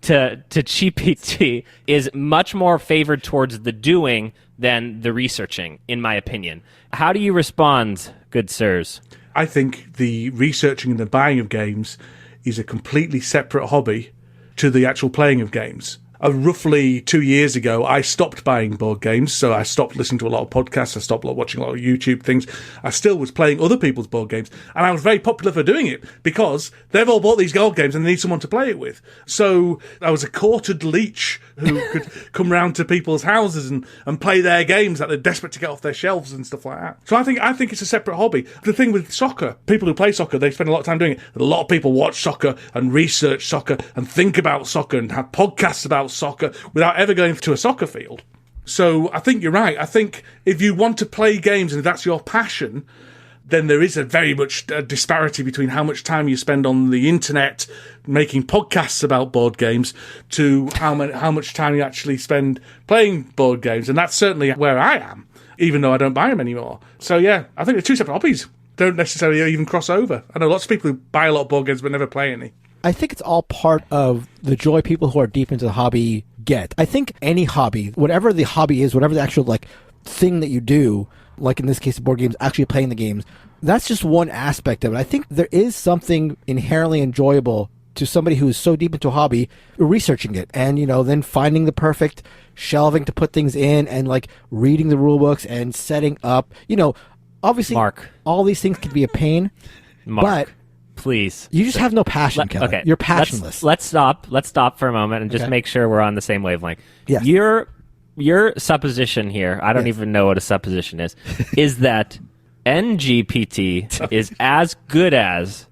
to GPT is much more favored towards the doing than the researching, in my opinion. How do you respond, good sirs? I think the researching and the buying of games is a completely separate hobby to the actual playing of games. Roughly 2 years ago, I stopped buying board games, so I stopped listening to a lot of podcasts, I stopped watching a lot of YouTube things. I still was playing other people's board games, and I was very popular for doing it, because they've all bought these board games and they need someone to play it with. So I was a courted leech who could come round to people's houses and play their games that they're desperate to get off their shelves and stuff like that. So I think it's a separate hobby. The thing with soccer, people who play soccer, they spend a lot of time doing it. A lot of people watch soccer and research soccer and think about soccer and have podcasts about soccer without ever going to a soccer field. So I think you're right. I think if you want to play games and if that's your passion, then there is a very much disparity between how much time you spend on the internet making podcasts about board games to how much time you actually spend playing board games. And that's certainly where I am, even though I don't buy them anymore. So yeah, I think the two separate hobbies don't necessarily even cross over. I know lots of people who buy a lot of board games but never play any. I think it's all part of the joy people who are deep into the hobby get. I think any hobby, whatever the hobby is, whatever the actual thing that you do, like in this case board games, actually playing the games, that's just one aspect of it. I think there is something inherently enjoyable to somebody who is so deep into a hobby, researching it and, then finding the perfect shelving to put things in and reading the rule books and setting up, obviously Mark. All these things can be a pain, Mark. but please. you just have no passion, Kevin. Okay. You're passionless. Let's stop for a moment and just Okay. make sure we're on the same wavelength. Yes. Your supposition here, I don't even know what a supposition is that NGPT is as good as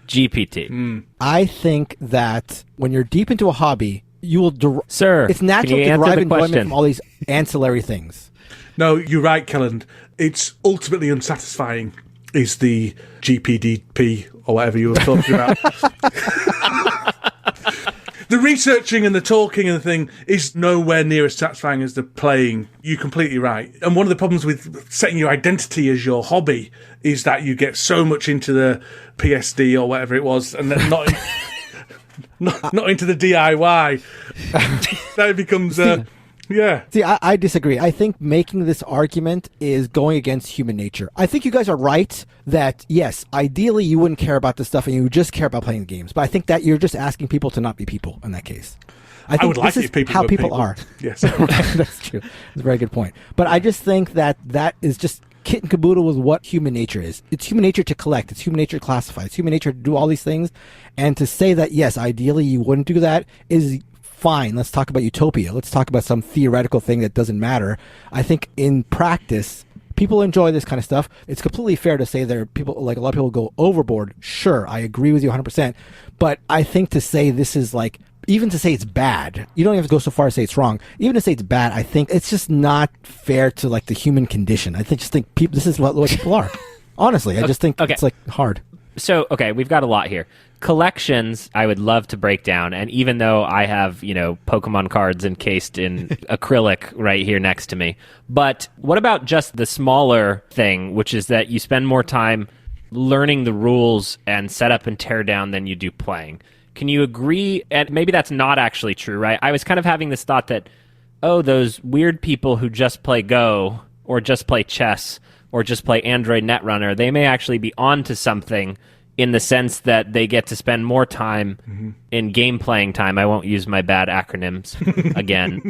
GPT. I think that when you're deep into a hobby, you will... Sir, it's natural can you to answer derive the enjoyment question? from all these ancillary things. No, you're right, Kelland. It's ultimately unsatisfying, is the GPDP, or whatever you were talking about. The researching and the talking and the thing is nowhere near as satisfying as the playing. You're completely right. And one of the problems with setting your identity as your hobby is that you get so much into the PSD or whatever it was, and then not into the DIY. That it becomes... yeah. See, I disagree. I think making this argument is going against human nature. I think you guys are right that, yes, ideally you wouldn't care about this stuff and you would just care about playing the games. But I think that you're just asking people to not be people in that case. I think would like this it is if people how were people people. are. Yes. That's true. That's a very good point. But I just think that is just kit and caboodle with what human nature is. It's human nature to collect. It's human nature to classify. It's human nature to do all these things. And to say that, yes, ideally you wouldn't do that is fine. Let's talk about utopia. Let's talk about some theoretical thing that doesn't matter. I think in practice, people enjoy this kind of stuff. It's completely fair to say there are people, like a lot of people go overboard. Sure, I agree with you 100%. But I think to say this is like, even to say it's bad, you don't have to go so far as to say it's wrong. Even to say it's bad, I think it's just not fair to like the human condition. I just think people, this is what people are. Honestly, I just think it's like hard. So, okay, we've got a lot here. Collections, I would love to break down. And even though I have, Pokemon cards encased in acrylic right here next to me. But what about just the smaller thing, which is that you spend more time learning the rules and set up and tear down than you do playing? Can you agree? And maybe that's not actually true, right? I was kind of having this thought that, those weird people who just play Go or just play chess or just play Android Netrunner, they may actually be onto something in the sense that they get to spend more time in game playing time. I won't use my bad acronyms again,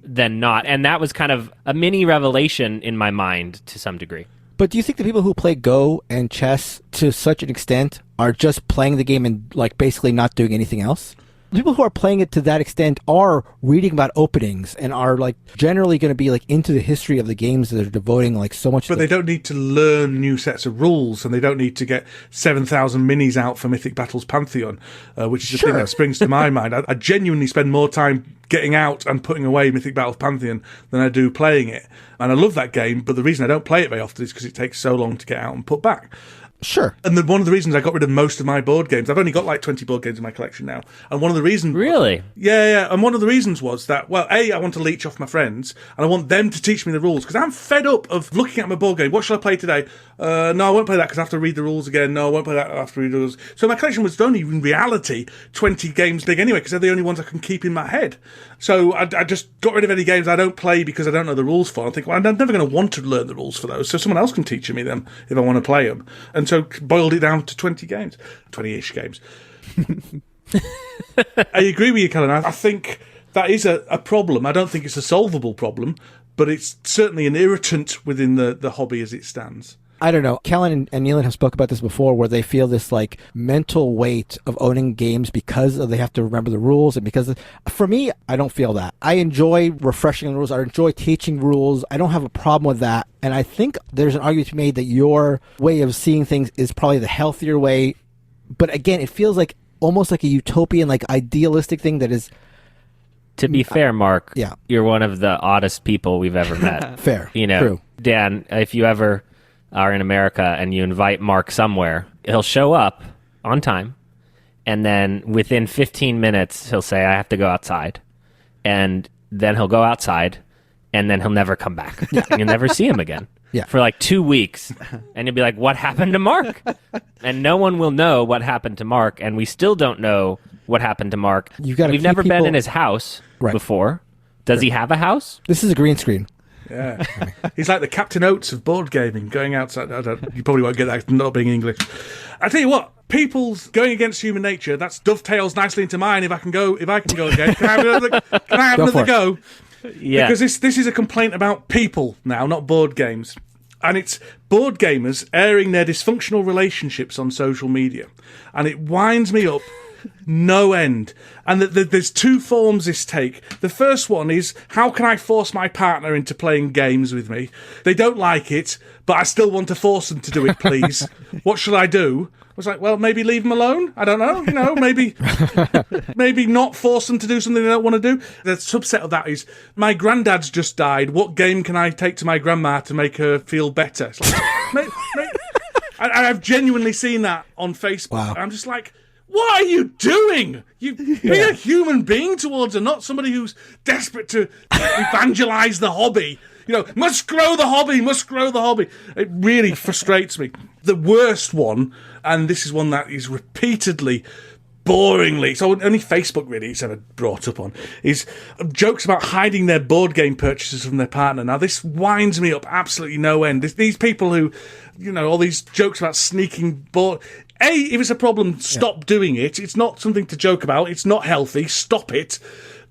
than not. And that was kind of a mini revelation in my mind to some degree. But do you think the people who play Go and chess to such an extent are just playing the game and like basically not doing anything else? People who are playing it to that extent are reading about openings and are like generally going to be like into the history of the games that are devoting like so much. But they don't need to learn new sets of rules, and they don't need to get 7,000 minis out for Mythic Battles Pantheon, which is the thing that springs to my mind. I genuinely spend more time getting out and putting away Mythic Battles Pantheon than I do playing it. And I love that game, but the reason I don't play it very often is because it takes so long to get out and put back. Sure. And one of the reasons I got rid of most of my board games, I've only got like 20 board games in my collection now. And one of the reasons... Really? Yeah. And one of the reasons was that, well, A, I want to leech off my friends, and I want them to teach me the rules, because I'm fed up of looking at my board game. What shall I play today? No, I won't play that because I have to read the rules again. No, I won't play that. I have to read the rules. So my collection was only, in reality, 20 games big anyway, because they're the only ones I can keep in my head. So I just got rid of any games I don't play because I don't know the rules for. I think, well, I'm never going to want to learn the rules for those, so someone else can teach me them if I want to play them. And so boiled it down to 20 games. 20-ish games. I agree with you, Colin. I think that is a problem. I don't think it's a solvable problem, but it's certainly an irritant within the hobby as it stands. I don't know. Kellen and Neelan have spoke about this before, where they feel this like mental weight of owning games because they have to remember the rules, and because for me, I don't feel that. I enjoy refreshing the rules. I enjoy teaching rules. I don't have a problem with that. And I think there's an argument to be made that your way of seeing things is probably the healthier way. But again, it feels like almost like a utopian, like idealistic thing that is. To be fair, Mark, yeah, you're one of the oddest people we've ever met. Fair. True. Dan, if you ever are in America and you invite Mark somewhere, he'll show up on time, and then within 15 minutes he'll say, I have to go outside, and then he'll go outside, and then he'll never come back. And you'll never see him again for like 2 weeks, and you'll be like, what happened to Mark? And no one will know what happened to Mark, and we still don't know what happened to Mark. We've never been in his house before. Does he have a house? This is a green screen. Yeah. He's like the Captain Oates of board gaming, going outside. You probably won't get that, not being English. I tell you what, people's going against human nature, that dovetails nicely into mine. If I can go again, can I have another go? Yeah. Because this is a complaint about people now, not board games. And it's board gamers airing their dysfunctional relationships on social media. And it winds me up no end. And there's two forms this take. The first one is, how can I force my partner into playing games with me? They don't like it, but I still want to force them to do it, please. What should I do? I was like, well, maybe leave them alone. I don't know. Maybe not force them to do something they don't want to do. The subset of that is, my granddad's just died. What game can I take to my grandma to make her feel better? It's like, I've genuinely seen that on Facebook. Wow. I'm just like, what are you doing? Be a human being towards her, not somebody who's desperate to evangelize the hobby. Must grow the hobby. It really frustrates me. The worst one, and this is one that is repeatedly, boringly, so only Facebook really it's ever brought up on, is jokes about hiding their board game purchases from their partner. Now, this winds me up absolutely no end. These people who, all these jokes about sneaking board... A, if it's a problem, stop doing it. It's not something to joke about. It's not healthy. Stop it.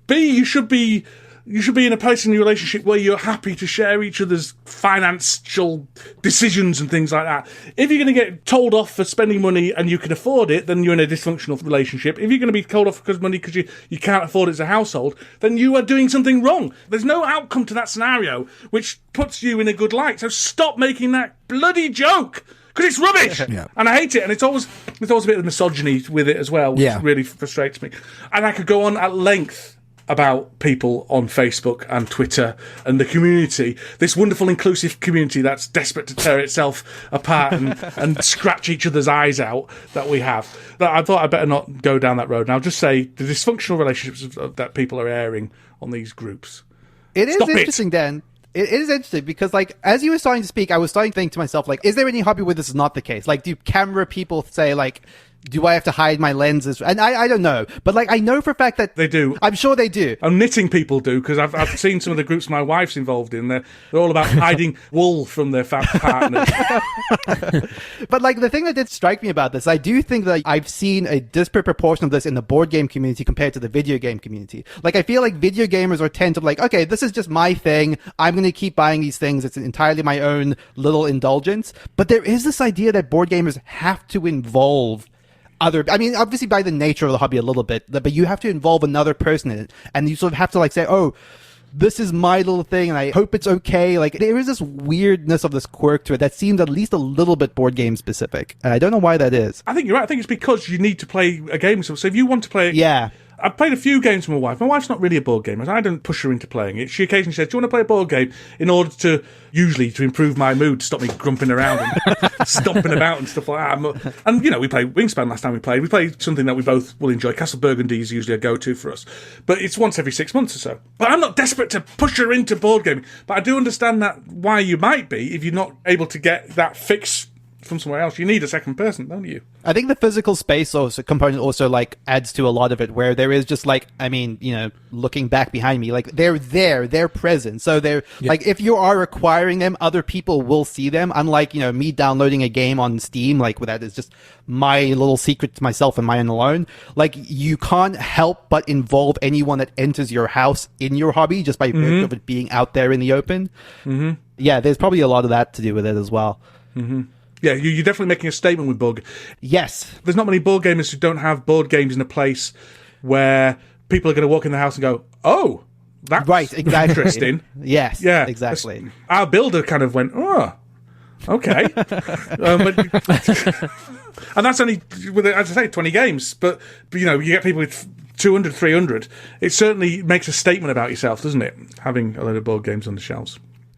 B, you should be You should be in a place in your relationship where you're happy to share each other's financial decisions and things like that. If you're going to get told off for spending money and you can afford it, then you're in a dysfunctional relationship. If you're going to be told off because you can't afford it as a household, then you are doing something wrong. There's no outcome to that scenario which puts you in a good light. So stop making that bloody joke. Because it's rubbish, and I hate it, and it's always a bit of misogyny with it as well, which really frustrates me. And I could go on at length about people on Facebook and Twitter and the community, this wonderful inclusive community that's desperate to tear itself apart and scratch each other's eyes out that we have. That I thought I'd better not go down that road. And I'll just say the dysfunctional relationships that people are airing on these groups. It is interesting, Dan. It is interesting because, like, as you were starting to speak, I was starting to think to myself, like, is there any hobby where this is not the case? Like, do camera people say, like, do I have to hide my lenses? And I don't know. But, like, I know for a fact that... They do. I'm sure they do. And knitting people do, because I've seen some of the groups my wife's involved in. They're all about hiding wool from their partners. But, like, the thing that did strike me about this, I do think that I've seen a disparate proportion of this in the board game community compared to the video game community. Like, I feel like video gamers are tend to, like, okay, this is just my thing. I'm going to keep buying these things. It's entirely my own little indulgence. But there is this idea that board gamers have to involve obviously by the nature of the hobby a little bit, but you have to involve another person in it. And you sort of have to, like, say, oh, this is my little thing, and I hope it's okay. Like, there is this weirdness of this quirk to it that seems at least a little bit board game specific. And I don't know why that is. I think you're right. I think it's because you need to play a game. So if you want to play... Yeah. I've played a few games with my wife. My wife's not really a board gamer. I don't push her into playing it. She occasionally says, do you want to play a board game? In order to, usually, to improve my mood, to stop me grumping around and stomping about and stuff like that. And, we played Wingspan last time we played. We played something that we both will enjoy. Castle Burgundy is usually a go-to for us. But it's once every 6 months or so. But I'm not desperate to push her into board gaming. But I do understand that why you might be if you're not able to get that fix from somewhere else. You need a second person, don't you? I think the physical space also component also, like, adds to a lot of it, where there is just, like, looking back behind me, like, they're present. So they're like, if you are acquiring them, other people will see them. Unlike, me downloading a game on Steam, like, that is just my little secret to myself and mine alone. Like, you can't help but involve anyone that enters your house in your hobby just by virtue of it being out there in the open. Mm-hmm. Yeah, there's probably a lot of that to do with it as well. Mm-hmm. Yeah, you're definitely making a statement with board. Yes. There's not many board gamers who don't have board games in a place where people are going to walk in the house and go, oh, that's right, exactly. Interesting. Yes, yeah, exactly. Our builder kind of went, oh, okay. And that's only, with, as I say, 20 games. But you get people with 200, 300. It certainly makes a statement about yourself, doesn't it? Having a load of board games on the shelves.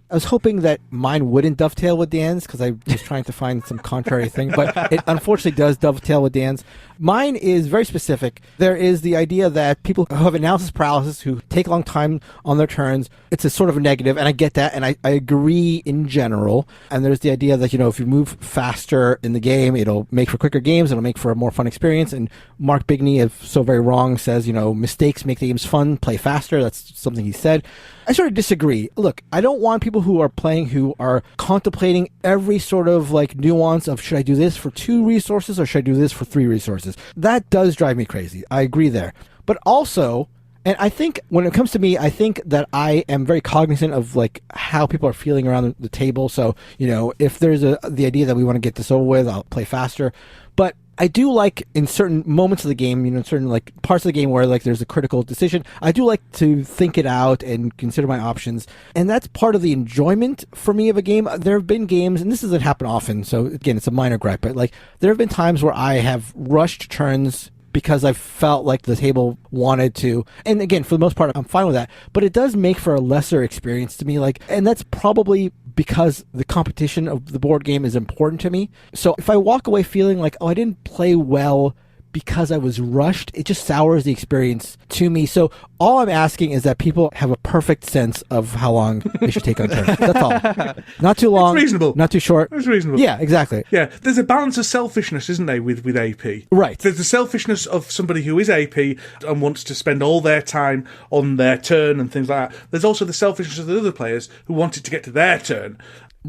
I was hoping that mine wouldn't dovetail with Dan's because I was trying to find some contrary thing, but it unfortunately does dovetail with Dan's. Mine is very specific. There is the idea that people who have analysis paralysis, who take a long time on their turns, it's a sort of a negative, and I get that, and I agree in general. And there's the idea that, if you move faster in the game, it'll make for quicker games, it'll make for a more fun experience. And Mark Bigney, if so very wrong, says, mistakes make the games fun, play faster. That's something he said. I sort of disagree. Look, I don't want people who are playing who are contemplating every sort of, like, nuance of, should I do this for 2 resources or should I do this for 3 resources? That does drive me crazy. I agree there. But also, and I think when it comes to me, I think that I am very cognizant of, like, how people are feeling around the table. So, if there's the idea that we want to get this over with, I'll play faster. But I do like, in certain moments of the game, in certain, like, parts of the game where, like, there's a critical decision, I do like to think it out and consider my options. And that's part of the enjoyment for me of a game. There have been games, and this doesn't happen often, so again, it's a minor gripe, but, like, there have been times where I have rushed turns because I felt like the table wanted to. And again, for the most part, I'm fine with that. But it does make for a lesser experience to me. Like, and that's probably because the competition of the board game is important to me. So if I walk away feeling like, oh, I didn't play well because I was rushed, it just sours the experience to me. So all I'm asking is that people have a perfect sense of how long they should take on turn. That's all. Not too long. It's reasonable. Not too short. It's reasonable. Yeah, exactly. Yeah, there's a balance of selfishness, isn't there, with AP? Right. There's the selfishness of somebody who is AP and wants to spend all their time on their turn and things like that. There's also the selfishness of the other players who wanted to get to their turn.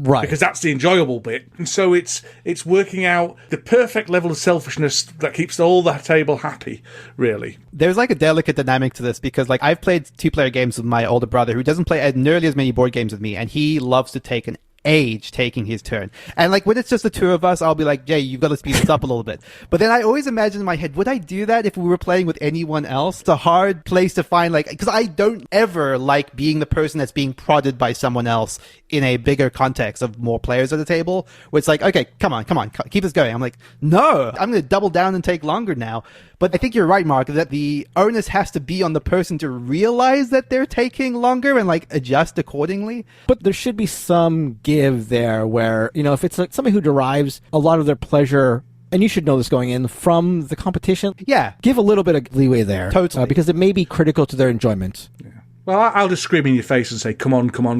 Right. Because that's the enjoyable bit. And so it's working out the perfect level of selfishness that keeps all the table happy, really. There's like a delicate dynamic to this because like I've played 2-player games with my older brother who doesn't play nearly as many board games with me, and he loves to take an age taking his turn. And like when it's just the two of us, I'll be like, Jay, you've got to speed this up a little bit. But then I always imagine in my head, would I do that if we were playing with anyone else? It's a hard place to find, like, because I don't ever like being the person that's being prodded by someone else in a bigger context of more players at the table, where it's like, okay, come on, keep this going. I'm like, no, I'm going to double down and take longer now. But I think you're right, Mark, that the onus has to be on the person to realize that they're taking longer and like adjust accordingly. But there should be some give there where, you know, if it's like somebody who derives a lot of their pleasure, and you should know this going in, from the competition, yeah, give a little bit of leeway there. Totally. Because it may be critical to their enjoyment. Yeah. Well, I'll just scream in your face and say, come on. Right.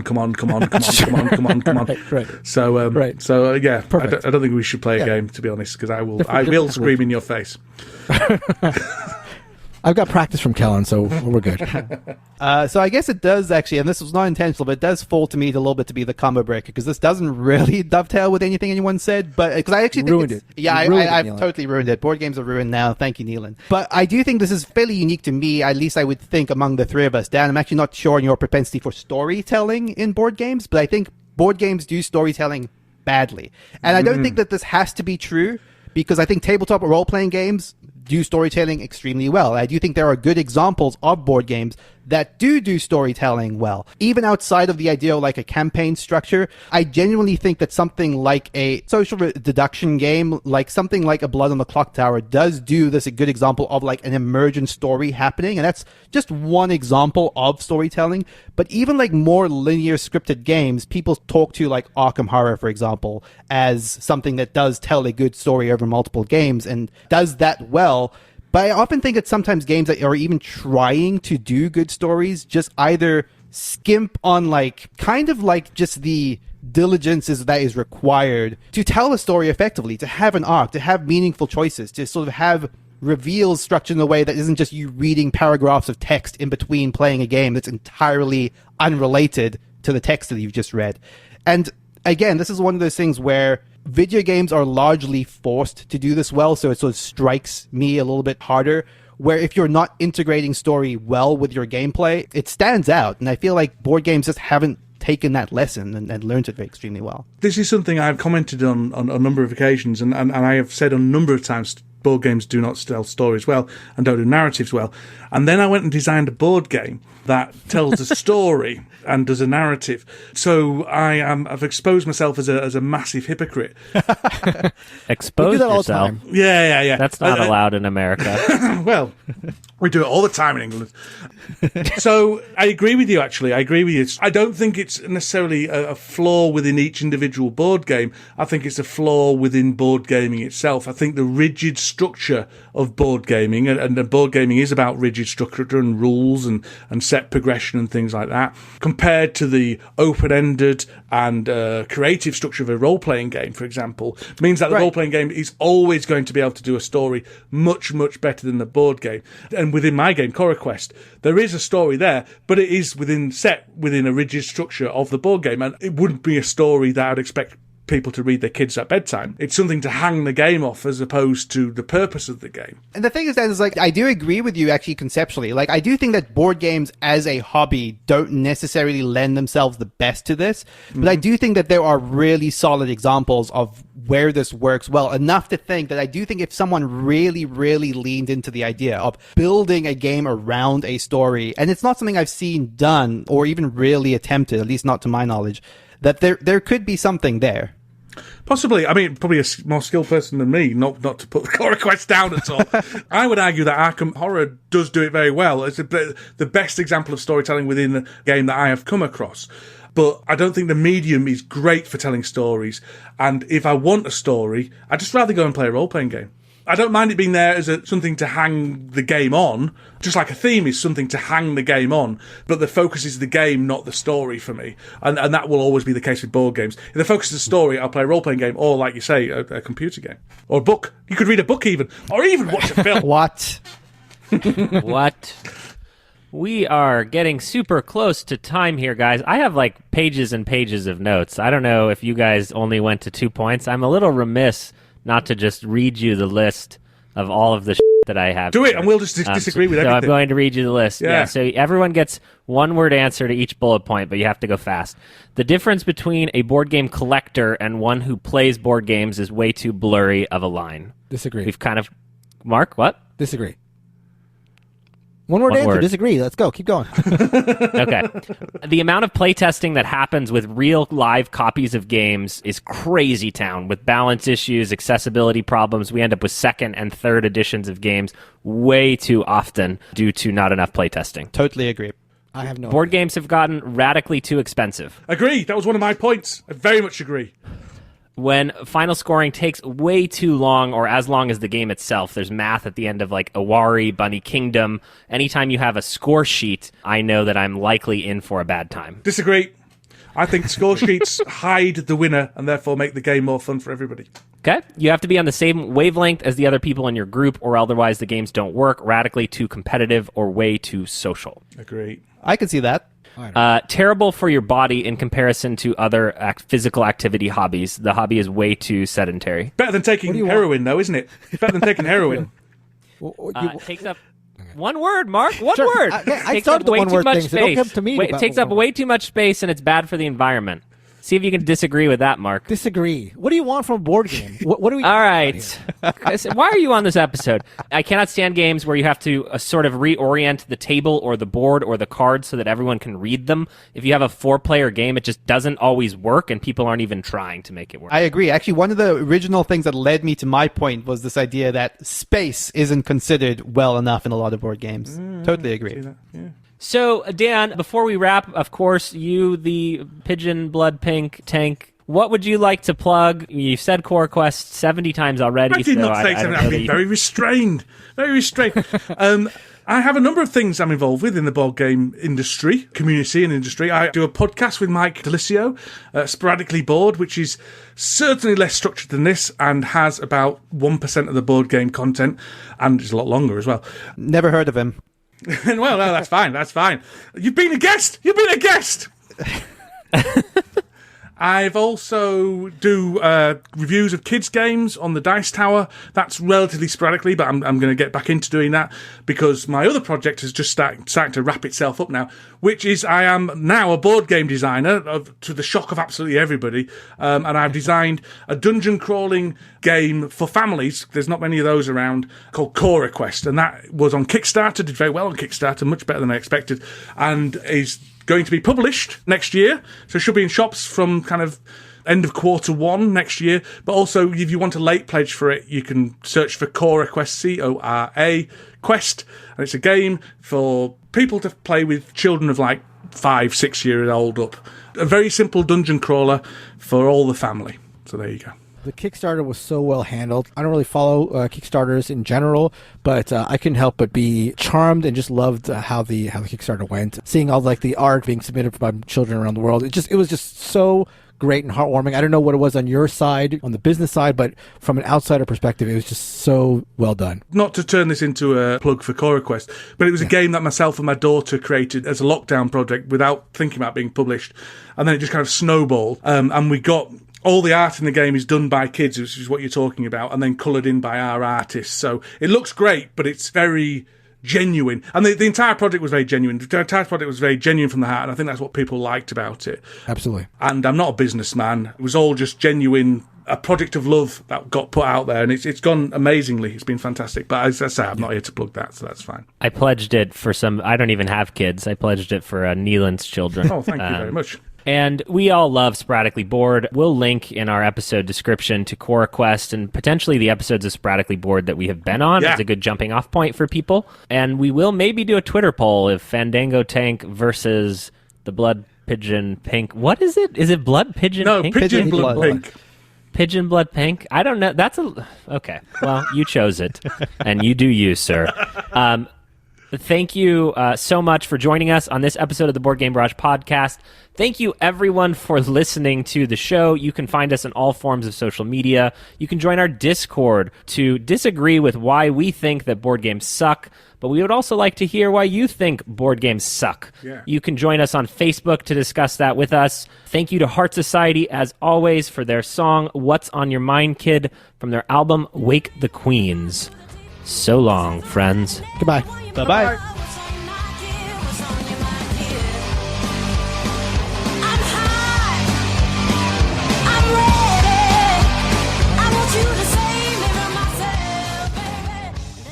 So, right. So yeah, I Perfect. don't think we should play a game, to be honest, because I will scream in your face. I've got practice from Kellen, so we're good. So I guess it does actually, and this was not intentional, but it does fall to me a little bit to be the combo breaker, because this doesn't really dovetail with anything anyone said, but because I actually think ruined it. Yeah, I've Nealon. totally ruined it. Board games are ruined now. Thank you, Nealon. But I do think this is fairly unique to me, at least I would think among the three of us. Dan, I'm actually not sure on your propensity for storytelling in board games, but I think board games do storytelling badly. And I don't think that this has to be true, because I think tabletop role-playing games do storytelling extremely well. I do think there are good examples of board games that do storytelling well. Even outside of the idea of like a campaign structure, I genuinely think that something like a social deduction game, like something like a Blood on the Clock Tower, does do this, a good example of like an emergent story happening. And that's just one example of storytelling. But even like more linear scripted games, people talk to like Arkham Horror, for example, as something that does tell a good story over multiple games and does that well. But I often think that sometimes games that are even trying to do good stories just either skimp on like kind of like just the diligence that is required to tell a story effectively, to have an arc, to have meaningful choices, to sort of have reveals structured in a way that isn't just you reading paragraphs of text in between playing a game that's entirely unrelated to the text that you've just read. And again, this is one of those things where video games are largely forced to do this well, so it sort of strikes me a little bit harder, where if you're not integrating story well with your gameplay, it stands out. And I feel like board games just haven't taken that lesson and learned it extremely well. This is something I've commented on a number of occasions, and I have said a number of times, board games do not tell stories well and don't do narratives well. And then I went and designed a board game that tells a story and does a narrative. So I've exposed myself as a massive hypocrite. Expose all the yourself. time. Yeah. That's not allowed in America. Well, we do it all the time in England. So I agree with you, actually. I agree with you. I don't think it's necessarily a flaw within each individual board game. I think it's a flaw within board gaming itself. I think the rigid structure of board gaming, and board gaming is about rigid structure and rules and set progression and things like that, compared to the open-ended and creative structure of a role-playing game, for example, means that the role-playing game is always going to be able to do a story much, much better than the board game. And within my game, CoraQuest, there is a story there, but it is set within a rigid structure of the board game, and it wouldn't be a story that I'd expect people to read their kids at bedtime. It's something to hang the game off as opposed to the purpose of the game. And the thing is that is like, I do agree with you actually conceptually. Like, I do think that board games as a hobby don't necessarily lend themselves the best to this, but I do think that there are really solid examples of where this works well, enough to think that I do think if someone really, really leaned into the idea of building a game around a story, and it's not something I've seen done or even really attempted, at least not to my knowledge, that there could be something there. Possibly. I mean, probably a more skilled person than me, not to put the CoraQuest down at all. I would argue that Arkham Horror does do it very well. It's the best example of storytelling within the game that I have come across. But I don't think the medium is great for telling stories. And if I want a story, I'd just rather go and play a role-playing game. I don't mind it being there as something to hang the game on, just like a theme is something to hang the game on, but the focus is the game, not the story for me. And that will always be the case with board games. If the focus is the story, I'll play a role-playing game, or, like you say, a computer game. Or a book. You could read a book even. Or even watch a film. What? What? We are getting super close to time here, guys. I have like pages and pages of notes. I don't know if you guys only went to 2 points. I'm a little remiss not to just read you the list of all of the that I have. Do it, here. and we'll just disagree with everything. So I'm going to read you the list. Yeah. So everyone gets one word answer to each bullet point, but you have to go fast. The difference between a board game collector and one who plays board games is way too blurry of a line. Disagree. We've kind of... Mark, what? Disagree. One word answer. Disagree. Let's go. Keep going. Okay. The amount of playtesting that happens with real live copies of games is crazy town. With balance issues, accessibility problems, we end up with second and third editions of games way too often due to not enough playtesting. Totally agree. I have no Board idea. games have gotten radically too expensive. Agree. That was one of my points. I very much agree. When final scoring takes way too long or as long as the game itself, there's math at the end of like Awari, Bunny Kingdom. Anytime you have a score sheet, I know that I'm likely in for a bad time. Disagree. I think score sheets hide the winner and therefore make the game more fun for everybody. Okay? You have to be on the same wavelength as the other people in your group or otherwise the games don't work, radically too competitive or way too social. Agree. I can see that. Terrible for your body in comparison to other physical activity hobbies. The hobby is way too sedentary. Better than taking heroin, though, isn't it? Better than taking heroin. Takes up one word, Mark. One word. I started the one word thing, so don't come to me. It takes up way too much space, and it's bad for the environment. See if you can disagree with that, Mark. Disagree. What do you want from a board game? What do we? All right. Why are you on this episode? I cannot stand games where you have to sort of reorient the table or the board or the cards so that everyone can read them. If you have a 4-player game, it just doesn't always work, and people aren't even trying to make it work. I agree. Actually, one of the original things that led me to my point was this idea that space isn't considered well enough in a lot of board games. Totally agree. Yeah. So, Dan, before we wrap, of course, you, the Pigeon Blood Pink Tank, what would you like to plug? You've said CoraQuest 70 times already. I did not say something. I've been very restrained. Very restrained. I have a number of things I'm involved with in the board game industry, community and industry. I do a podcast with Mike Delisio, Sporadically Board, which is certainly less structured than this and has about 1% of the board game content, and is a lot longer as well. Never heard of him. Well, no, that's fine. That's fine. You've been a guest. You've been a guest. I've also do reviews of kids' games on the Dice Tower. That's relatively sporadically, but I'm going to get back into doing that because my other project has just starting to wrap itself up now, which is I am now a board game designer, to the shock of absolutely everybody, and I've designed a dungeon crawling game for families. There's not many of those around, called CoraQuest, and that was on Kickstarter, did very well on Kickstarter, much better than I expected, and is going to be published next year, so it should be in shops from kind of end of Q1 next year. But also, if you want a late pledge for it, you can search for CoraQuest, CORA Quest, and it's a game for people to play with children of like 5-6 years old up. A very simple dungeon crawler for all the family. So there you go. The Kickstarter was so well handled. I don't really follow Kickstarters in general, but I couldn't help but be charmed and just loved how the Kickstarter went. Seeing all like the art being submitted by children around the world, it was just so great and heartwarming. I don't know what it was on your side, on the business side, but from an outsider perspective, it was just so well done. Not to turn this into a plug for CoraQuest, but it was a game that myself and my daughter created as a lockdown project without thinking about being published, and then it just kind of snowballed, and we got all the art in the game is done by kids, which is what you're talking about, and then coloured in by our artists. So it looks great, but it's very genuine. And the entire project was very genuine. The entire project was very genuine from the heart, and I think that's what people liked about it. Absolutely. And I'm not a businessman. It was all just genuine, a project of love that got put out there, and it's gone amazingly. It's been fantastic. But as I say, I'm not here to plug that, so that's fine. I pledged it for I don't even have kids. I pledged it for Neelan's children. Oh, thank you very much. And we all love Sporadically Board. We'll link in our episode description to CoraQuest and potentially the episodes of Sporadically Board that we have been on as a good jumping off point for people. And we will maybe do a Twitter poll if Fandango Tank versus the Blood Pigeon Pink. What is it? Is it Blood Pigeon Pink? No, Pigeon Blood Pink. Pigeon Blood Pink? I don't know. Okay. Well, you chose it. And you do you, sir. Thank you so much for joining us on this episode of the Board Game Barrage podcast. Thank you, everyone, for listening to the show. You can find us on all forms of social media. You can join our Discord to disagree with why we think that board games suck, but we would also like to hear why you think board games suck. Yeah. You can join us on Facebook to discuss that with us. Thank you to Heart Society, as always, for their song, What's on Your Mind, Kid, from their album, Wake the Queens. So long, friends. Goodbye. Bye-bye.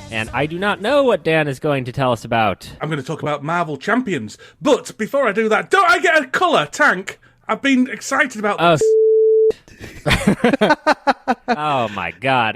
And I do not know what Dan is going to tell us about. I'm going to talk about Marvel Champions. But before I do that, don't I get a colour tank? I've been excited about this. Oh, my God.